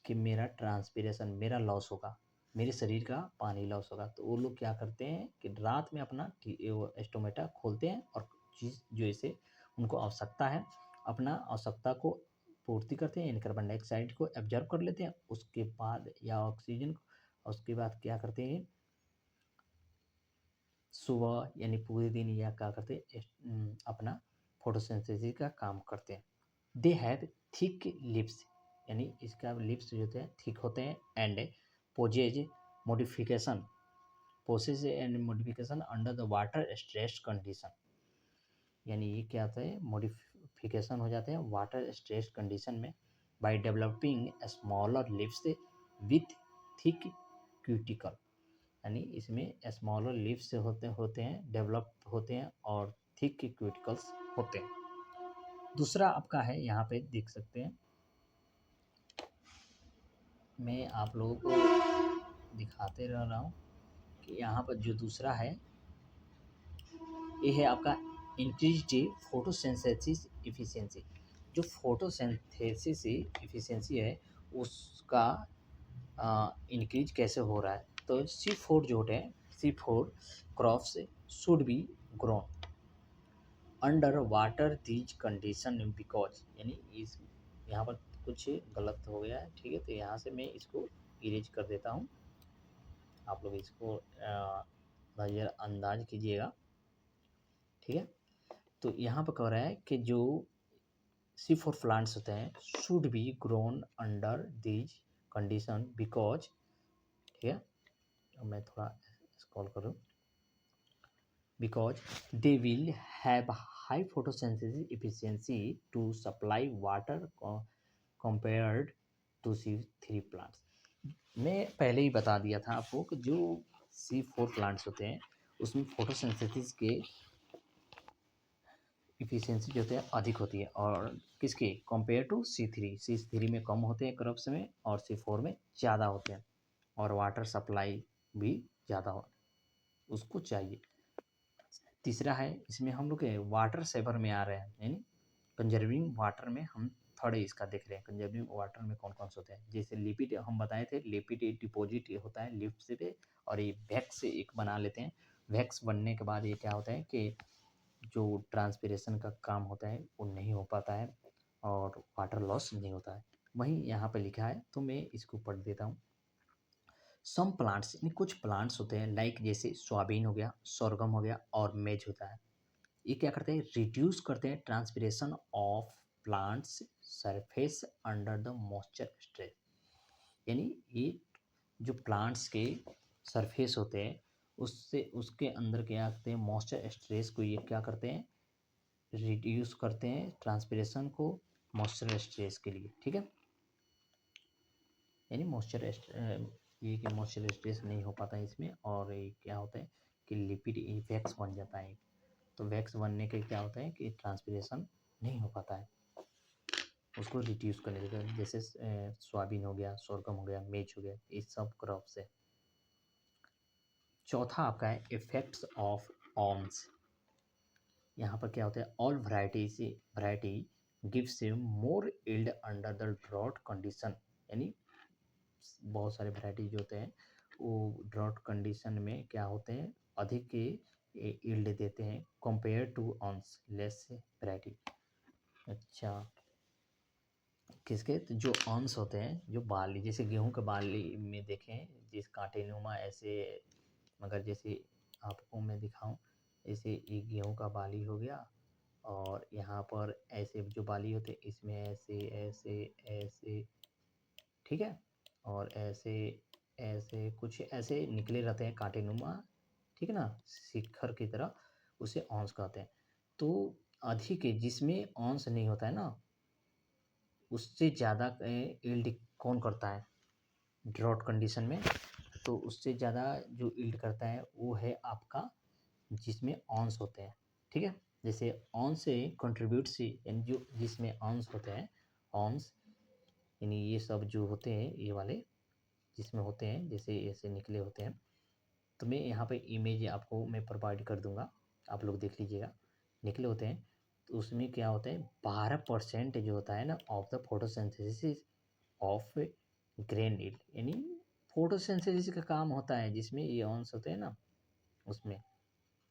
कि मेरा ट्रांसपीरेशन मेरा लॉस होगा, मेरे शरीर का पानी लॉस होगा। तो वो लोग क्या करते हैं कि रात में अपना वो स्टोमेटा खोलते हैं और चीज़ जो इसे उनको आवश्यकता है अपना आवश्यकता को पूर्ति करते हैं, यानी कार्बन डाइऑक्साइड को एब्जॉर्ब कर लेते हैं उसके बाद या ऑक्सीजन को। उसके बाद क्या करते हैं सुबह यानी पूरे दिन या क्या करते हैं अपना फोटोसिंथेसिस का काम करते हैं। दे हैव थिक लिप्स, यानी इसका लिप्स जो होते हैं थिक होते हैं and possess modification possess and modification under the water stress condition. यानी ये क्या होता है मॉडिफिकेशन हो जाते हैं वाटर स्ट्रेस कंडीशन में by developing smaller lips with thick cuticle. यानी इसमें स्मॉलर लिप्स होते हैं डेवलप होते हैं और थिक क्यूटिकल्स होते हैं। दूसरा आपका है यहाँ पे देख सकते हैं, मैं आप लोगों को दिखाते रह रहा हूँ। कि यहाँ पर जो दूसरा है ये है आपका इंक्रीज्ड फोटोसिंथेसिस एफिशिएंसी। जो फोटोसिंथेसिस एफिशिएंसी है उसका इंक्रीज कैसे हो रहा है, तो C4 जो होते हैं, C4 crops should be grown under water these condition because, यानी इस यहाँ पर कुछ गलत हो गया है, ठीक है। तो यहाँ से मैं इसको इरेज कर देता हूँ, आप लोग इसको नज़रअंदाज कीजिएगा, ठीक है। तो यहाँ पर कह रहा है कि जो C4 प्लांट्स होते हैं should be grown under these condition because, ठीक है। अब मैं थोड़ा स्क्रॉल करूँ, because they will have high photosynthesis efficiency to supply water compared to C3 plants। मैं पहले ही बता दिया था आपको कि जो C4 प्लांट्स होते हैं उसमें फोटोसिंथेसिस के इफिशियंसी जो होती है अधिक होती है, और किसके कंपेयर टू C3 में कम होते हैं क्रॉप्स में, और C4 में ज़्यादा होते हैं, और वाटर सप्लाई भी ज़्यादा हो उसको चाहिए। तीसरा है इसमें हम लोग वाटर सेवर में आ रहे हैं, यानी कंजर्विंग वाटर में हम थोड़े इसका देख रहे हैं। कंजर्विंग वाटर में कौन कौन से होते हैं, जैसे लिपिड हम बताए थे, लिपिड डिपॉजिट होता है लिप्स पे, और ये वैक्स एक बना लेते हैं। वैक्स बनने के बाद ये क्या होता है कि जो ट्रांसपिरेशन का काम होता है वो नहीं हो पाता है और वाटर लॉस नहीं होता है। वहीं यहाँ पे लिखा है तो मैं इसको पढ़ देता हूँ। सम प्लांट्स, यानी कुछ प्लांट्स होते हैं लाइक जैसे सोयाबीन हो गया, सोरगम हो गया और मेज होता है, ये क्या करते हैं, रिड्यूस करते हैं transpiration of plants surface under the moisture stress. यानी ये जो प्लांट्स के सरफेस होते हैं उससे उसके अंदर क्या करते हैं, मॉइस्चर स्ट्रेस को ये क्या करते हैं, रिड्यूस करते हैं ट्रांसपिरेशन को मॉइस्चर स्ट्रेस के लिए, ठीक है। यानी ये कि मॉइस्चर स्ट्रेस नहीं हो पाता है इसमें, और ये क्या होता है कि लिपिड वैक्स बन जाता है। तो वैक्स बनने के क्या होता है कि ट्रांसपिरेशन नहीं हो पाता है, उसको रिड्यूस करने के, जैसे सोयाबीन हो गया, सोरगम हो गया, मेज हो गया, ये सब क्रॉप से। चौथा आपका है इफेक्ट्स ऑफ ऑन्स। यहाँ पर क्या होता है, all variety gives more yield under the drought condition. यानी बहुत सारे वैरायटी जो होते हैं वो ड्रॉट कंडीशन में क्या होते हैं, अधिक यील्ड देते हैं कंपेयर टू ऑन्स लेस वैरायटी। अच्छा, किसके, तो जो ऑन्स होते हैं, जो बाली, जैसे गेहूं के बाली में देखें जिस कांटेनुमा ऐसे, मगर जैसे आपको मैं दिखाऊं, जैसे ये गेहूं का बाली हो गया, और यहाँ पर ऐसे जो बाली होते हैं इसमें ऐसे ऐसे ऐसे, ठीक है, और ऐसे ऐसे कुछ ऐसे निकले रहते हैं कांटेनुमा, ठीक है ना, शिखर की तरह, उसे ऑन्स कहते हैं। तो अधिक है जिसमें ऑन्स नहीं होता है ना, उससे ज़्यादा यील्ड कौन करता है ड्रॉट कंडीशन में, तो उससे ज़्यादा जो यील्ड करता है वो है आपका जिसमें ऑन्स होते हैं, ठीक है। जैसे ऑन से कंट्रीब्यूट सी, यानी जो जिसमें ऑन्स होते हैं, ऑन्स यानी ये सब जो होते हैं ये वाले जिसमें होते हैं, जैसे ऐसे निकले होते हैं। तो मैं यहाँ पे इमेज आपको मैं प्रोवाइड कर दूंगा, आप लोग देख लीजिएगा, निकले होते हैं। तो उसमें क्या होता है, 12% जो होता है ना of the photosynthesis of grain yield, यानी फोटोसिंथेसिस का काम होता है जिसमें ये ऑन्स होते हैं ना उसमें।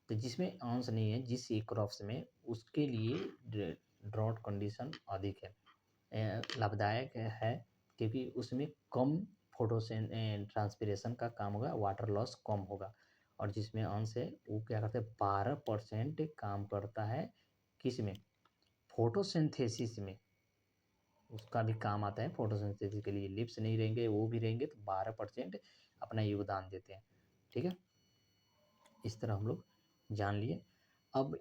तो जिसमें ऑन्स नहीं है जिस क्रॉप्स में, उसके लिए ड्रॉट कंडीशन अधिक है, लाभदायक है, क्योंकि उसमें कम फोटोसेन ट्रांसपिरेशन का काम होगा, वाटर लॉस कम होगा। और जिसमें अंश है वो क्या करते हैं, 12% काम करता है किस में, फोटोसिंथेसिस में, उसका भी काम आता है फोटोसिंथेसिस के लिए। लिप्स नहीं रहेंगे वो भी रहेंगे, तो 12% अपना योगदान देते हैं, ठीक है। इस तरह हम लोग जान लिए। अब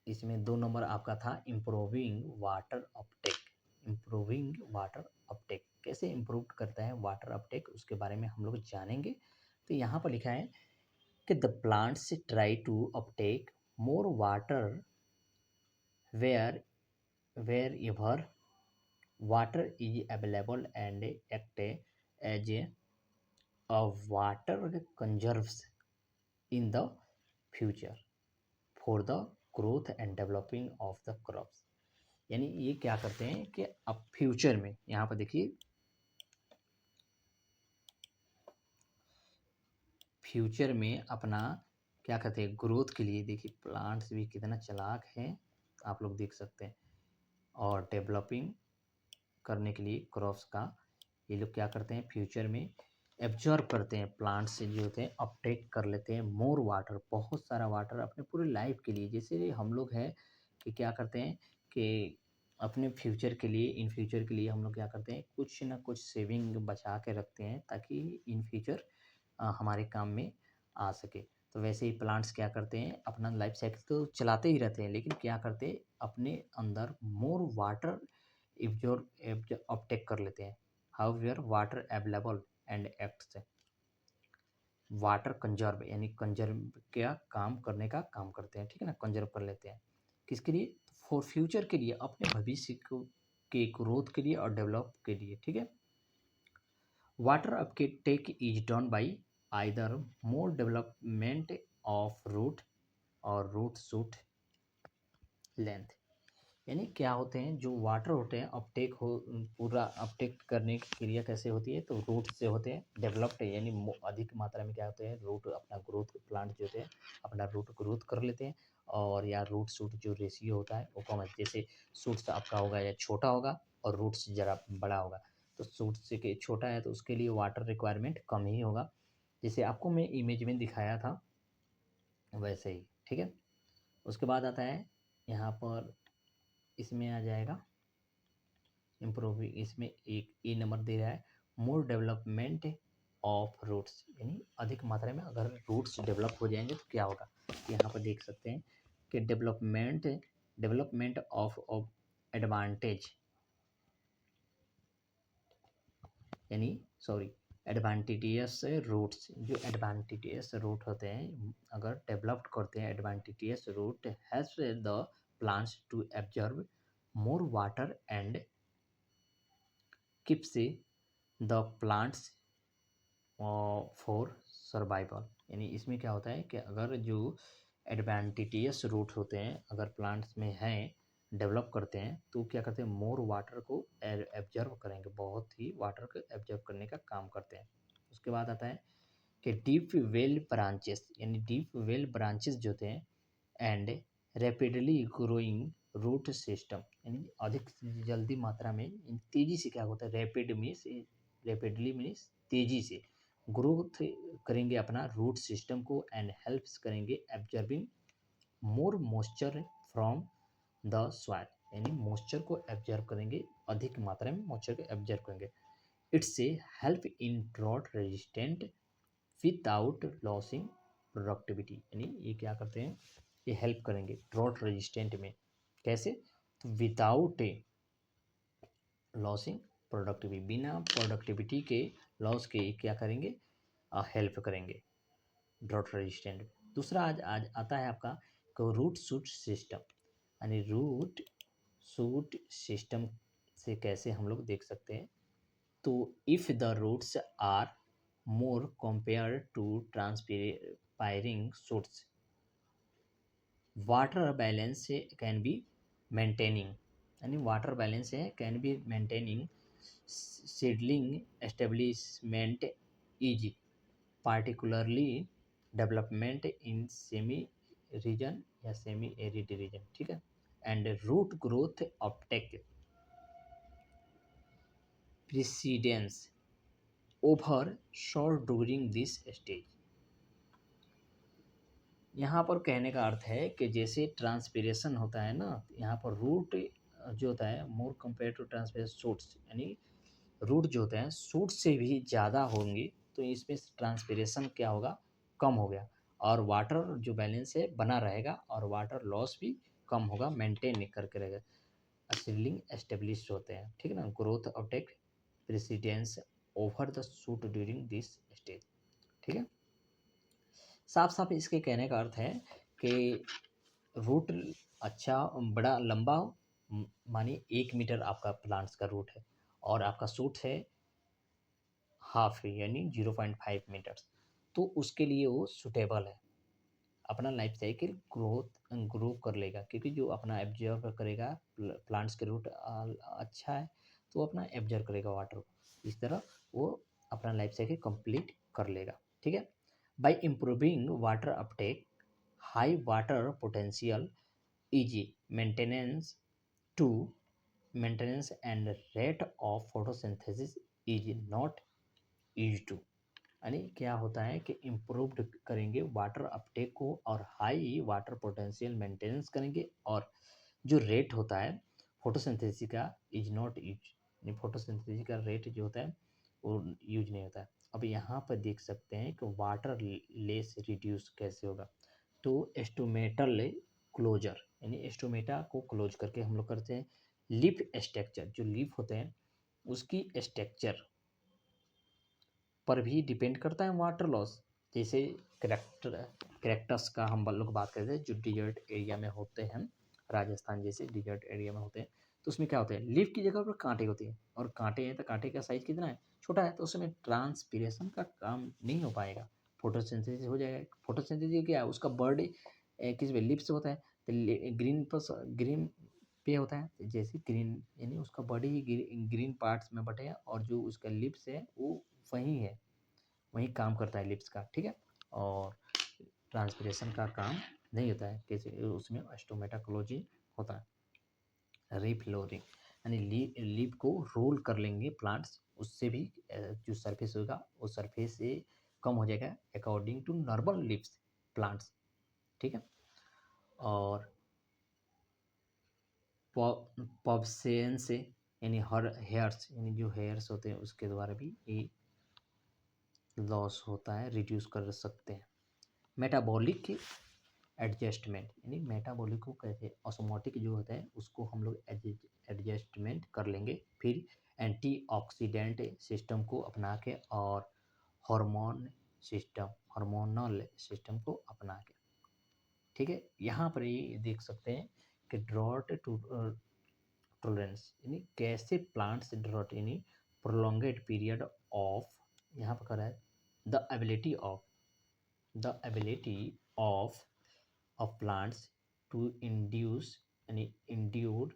इसमें 2 नंबर आपका था improving water Uptake. Improving water Uptake कैसे इम्प्रूव करता है वाटर अपटेक, उसके बारे में हम लोग जानेंगे। तो यहाँ पर लिखा है कि the plants try to uptake more water where where ever water is available and act as a water conserves in the future for the growth and developing of the crops. यानी ये क्या करते हैं कि अब फ्यूचर में, यहाँ पर देखिए फ्यूचर में अपना क्या कहते हैं ग्रोथ के लिए, देखिए प्लांट्स भी कितना चालाक है, आप लोग देख सकते हैं। और डेवलपिंग करने के लिए क्रॉप्स का ये लोग क्या करते हैं फ्यूचर में एब्जॉर्ब करते हैं, प्लांट से जो होते हैं अपटेक कर लेते हैं मोर वाटर, बहुत सारा वाटर अपने पूरे लाइफ के लिए। जैसे हम लोग हैं कि क्या करते हैं कि अपने फ्यूचर के लिए, इन फ्यूचर के लिए हम लोग क्या करते हैं कुछ ना कुछ सेविंग बचा के रखते हैं ताकि इन फ्यूचर हमारे काम में आ सके। तो वैसे ही प्लांट्स क्या करते हैं अपना लाइफ साइकिल तो चलाते ही रहते हैं, लेकिन क्या करते हैं अपने अंदर मोर वाटर एब्जॉर्ब अपटेक कर लेते हैं। However water available and acts water conserve, यानी कंजर्व क्या काम करने का काम करते हैं, ठीक है ना, कंजर्व कर लेते हैं किसके लिए, फॉर फ्यूचर के लिए, अपने भविष्य को के ग्रोथ के लिए और डेवलप के लिए, ठीक है। Water uptake is done by either more development of root और रूट शूट लेंथ। यानी क्या होते हैं जो वाटर होते हैं अपटेक हो, पूरा अपटेक करने की क्रिया कैसे होती है, तो रूट से होते हैं डेवलप्ड, यानी अधिक मात्रा में क्या होते हैं रूट अपना ग्रोथ, प्लांट जो होते हैं अपना रूट ग्रोथ कर लेते हैं। और या रूट शूट जो रेशियो होता है वो कम है, जैसे शूट्स आपका होगा या छोटा होगा और रूट्स ज़रा बड़ा होगा। तो शूट से के छोटा है तो उसके लिए वाटर रिक्वायरमेंट कम ही होगा, जैसे आपको मैं इमेज में दिखाया था वैसे ही, ठीक है। उसके बाद आता है यहाँ पर, इसमें आ जाएगा इम्प्रूविंग, इसमें एक ए नंबर दे रहा है मोर डेवलपमेंट ऑफ रूट्स, यानी अधिक मात्रा में अगर रूट्स डेवलप हो जाएंगे तो क्या होगा। यहाँ पर देख सकते हैं कि डेवलपमेंट डेवलपमेंट ऑफ एडवांटेज, यानी सॉरी एडवांटेजियस रूट्स, जो एडवांटेजियस रूट होते हैं अगर डेवलप्ड करते हैं, advantageous root helps the plants to absorb more water and keeps the plants for survival. यानी इसमें क्या होता है कि अगर जो एडवांटेजियस रूट होते हैं अगर प्लांट्स में हैं, डेवलप करते हैं तो क्या करते हैं मोर वाटर को एब्जर्व करेंगे, बहुत ही वाटर को एब्जर्व करने का काम करते हैं। उसके बाद आता है कि डीप वेल ब्रांचेस, यानी डीप वेल ब्रांचेस जो होते हैं and rapidly growing root system, यानी अधिक जल्दी मात्रा में तेजी से क्या होता है, रैपिड मीन्स, रैपिडली मीन्स तेजी से ग्रोथ करेंगे अपना रूट सिस्टम को एंड हेल्प्स करेंगे absorbing more moisture from the soil, यानी मॉइस्चर को एब्जर्व करेंगे, अधिक मात्रा में मॉइस्चर को एब्जर्व करेंगे। इट्स से help in drought resistant without losing productivity, यानी ये क्या करते हैं ये हेल्प करेंगे ड्रॉट रेजिस्टेंट में, कैसे, तो विदाउट लॉसिंग प्रोडक्टिविटी, बिना प्रोडक्टिविटी के लॉस के क्या करेंगे हेल्प करेंगे ड्रॉट रेजिस्टेंट। दूसरा आज आज आता है आपका रूट शूट सिस्टम, यानी रूट शूट सिस्टम से कैसे हम लोग देख सकते हैं, तो if the roots are more compare to transpiring shoots water balance can be maintaining, यानी वाटर बैलेंस है can be maintaining seedling establishment is particularly development in semi region या सेमी एरिड रीजन, ठीक है। And root growth uptake precedence over short during this stage. यहाँ पर कहने का अर्थ है कि जैसे ट्रांसपीरेशन होता है ना, यहाँ पर रूट जो होता है more compare to transpiration shoots, यानी रूट जो होते हैं शूट से भी ज़्यादा होंगे, तो इसमें ट्रांसपीरेशन क्या होगा, कम हो गया, और वाटर जो बैलेंस है बना रहेगा और वाटर लॉस भी कम होगा, मेंटेन करके रहेगा। सीडलिंग एस्टेब्लिश होते हैं, ठीक है ना, growth uptake precedence over the shoot during this stage, ठीक है। साफ साफ इसके कहने का अर्थ है कि रूट अच्छा बड़ा लंबा हो, मानिए 1 मीटर आपका प्लांट्स का रूट है और आपका शूट है हाफ है यानी 0.5 मीटर्स, तो उसके लिए वो सुटेबल है, अपना लाइफ साइकिल ग्रो कर लेगा, क्योंकि जो अपना एब्जॉर्ब करेगा प्लांट्स के रूट अच्छा है तो वो अपना एब्जॉर्ब करेगा वाटर को, इस तरह वो अपना लाइफ साइकिल कंप्लीट कर लेगा। ठीक है। By improving water uptake, high water potential, easy maintenance to maintenance and rate of photosynthesis is not use to. यानी क्या होता है कि इम्प्रूव्ड करेंगे वाटर अपटेक को और हाई वाटर पोटेंशियल मेंटेनेंस करेंगे, और जो रेट होता है फोटोसिंथेसिस का इज नॉट यूज, फोटोसिंथेसिस का रेट जो होता है वो यूज नहीं होता है। अब यहाँ पर देख सकते हैं कि वाटर लेस रिड्यूस कैसे होगा। तो एस्टोमेटल क्लोजर, यानी एस्टोमेटा को क्लोज करके हम लोग करते हैं लीफ स्ट्रक्चर, जो लीफ होते हैं उसकी स्ट्रक्चर पर भी डिपेंड करता है वाटर लॉस। जैसे करेक्टस का हम लोग बात करते हैं, जो डिजर्ट एरिया में होते हैं, राजस्थान जैसे डिजर्ट एरिया में होते हैं, तो उसमें क्या होते हैं, लीफ की जगह पर कांटे होते हैं, और कांटे हैं तो कांटे का साइज कितना है, छोटा है, तो उसमें ट्रांसपीरेशन का काम नहीं हो पाएगा, फोटोसिंथेसिस हो जाएगा। फोटोसिंथेसिस क्या है, उसका बर्ड किस पे, लिप्स होता है, तो ग्रीन पर ग्रीन पे होता है, जैसे ग्रीन यानी उसका बॉडी ही ग्रीन पार्ट्स में बटे है, और जो उसका लिप्स है वो वही है, वही काम करता है लिप्स का। ठीक है। और ट्रांसपिरेशन का काम नहीं होता है, कैसे उसमें स्टोमेटाकोलॉजी होता है। रीफ्लोरिंग यानी लीप को रोल कर लेंगे प्लांट्स, उससे भी जो सरफेस होगा वो सरफेस से कम हो जाएगा according to normal lips plants. ठीक है। और पॉप्सेन से यानी हर हेयर्स, यानी जो हेयर्स होते हैं उसके द्वारा भी ये लॉस होता है, रिड्यूस कर सकते हैं। मेटाबॉलिक एडजस्टमेंट, यानी मेटाबॉलिक को कैसे, ऑसमोटिक जो होता है उसको हम लोग एडजस्टमेंट कर लेंगे, फिर एंटीऑक्सीडेंट सिस्टम को अपना के, और हार्मोनल सिस्टम को अपना के। ठीक है। यहाँ पर ये देख सकते हैं कि ड्रॉट टॉलरेंस, यानी कैसे प्लांट्स ड्रॉट यानी प्रोलॉन्गेड पीरियड ऑफ, यहाँ पर कह रहा है the ability of plants to induce any endured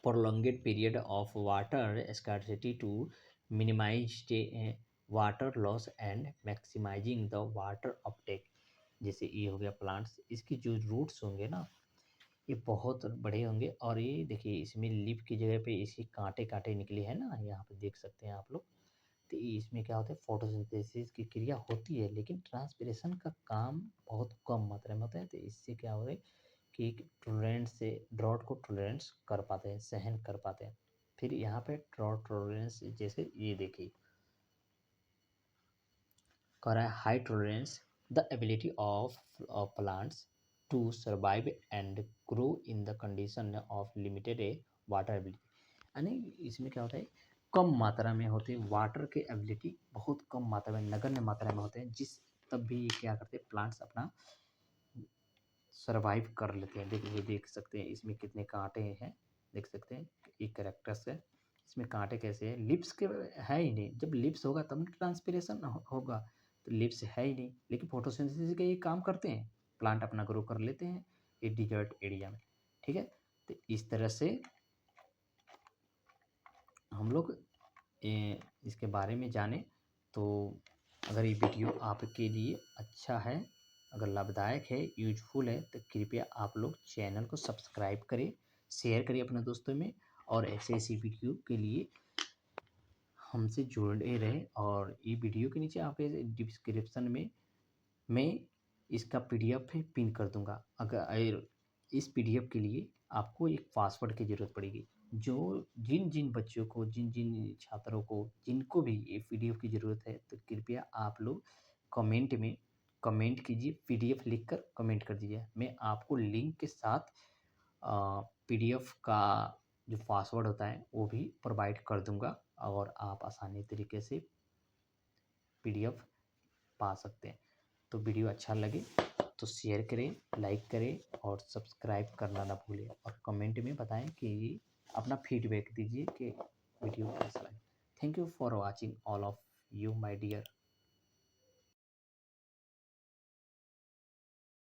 prolonged period of water scarcity to minimize water loss and maximizing the water uptake। जैसे ये हो गया प्लांट्स, इसकी जो रूट्स होंगे ना ये बहुत बड़े होंगे, और ये देखिए इसमें लीफ की जगह पे इसकी कांटे कांटे निकले हैं ना, यहाँ पे देख सकते हैं आप लोग। तो इसमें क्या होता है, फोटोसिंथेसिस की क्रिया होती है, लेकिन ट्रांसपिरेशन का काम बहुत कम मात्रा में होता है। तो इससे क्या हो रहा है कि टॉलरेंस से ड्रॉट को टॉलरेंस कर पाते हैं, सहन कर पाते हैं। फिर यहाँ पे ड्रॉट टॉलरेंस, जैसे ये देखिए कह रहा है high tolerance, the ability of plants to survive and grow in the condition of limited water ability. यानी इसमें क्या होता है, कम मात्रा में होते हैं वाटर के एबिलिटी, बहुत कम मात्रा में, नगण्य मात्रा में होते हैं, जिस तब भी ये क्या करते हैं, प्लांट्स अपना सरवाइव कर लेते हैं। देखिए देख सकते हैं इसमें कितने कांटे हैं, देख सकते हैं एक कैरेक्टर्स है, इसमें कांटे कैसे हैं, लिप्स के है ही नहीं, जब लिप्स होगा तब ट्रांसपिरेशन होगा, तो लिप्स है ही नहीं, लेकिन फोटोसिंथेसिस के ये काम करते हैं, प्लांट अपना ग्रो कर लेते हैं ये डिजर्ट एरिया में। ठीक है। तो इस तरह से हम लोग इसके बारे में जाने। तो अगर ये वीडियो आपके लिए अच्छा है, अगर लाभदायक है, यूजफुल है, तो कृपया आप लोग चैनल को सब्सक्राइब करें, शेयर करिए अपने दोस्तों में, और ऐसे ऐसी वीडियो के लिए हमसे जुड़े रहें। और ये वीडियो के नीचे आप डिस्क्रिप्शन में मैं इसका पीडीएफ पिन कर दूंगा। अगर इस पीडीएफ के लिए आपको एक पासवर्ड की ज़रूरत पड़ेगी, जो जिन जिन बच्चों को, जिन जिन छात्रों को, जिनको भी ये पीडीएफ की ज़रूरत है, तो कृपया आप लोग कमेंट में कमेंट कीजिए, पीडीएफ लिखकर कमेंट कर दीजिए, मैं आपको लिंक के साथ पीडीएफ का जो पासवर्ड होता है वो भी प्रोवाइड कर दूंगा, और आप आसानी तरीके से पीडीएफ पा सकते हैं। तो वीडियो अच्छा लगे तो शेयर करें, लाइक करें, और सब्सक्राइब करना ना भूलें, और कमेंट में बताएं कि अपना फीडबैक दीजिए कि वीडियो कैसा लगा। Thank you for watching all of you my dear.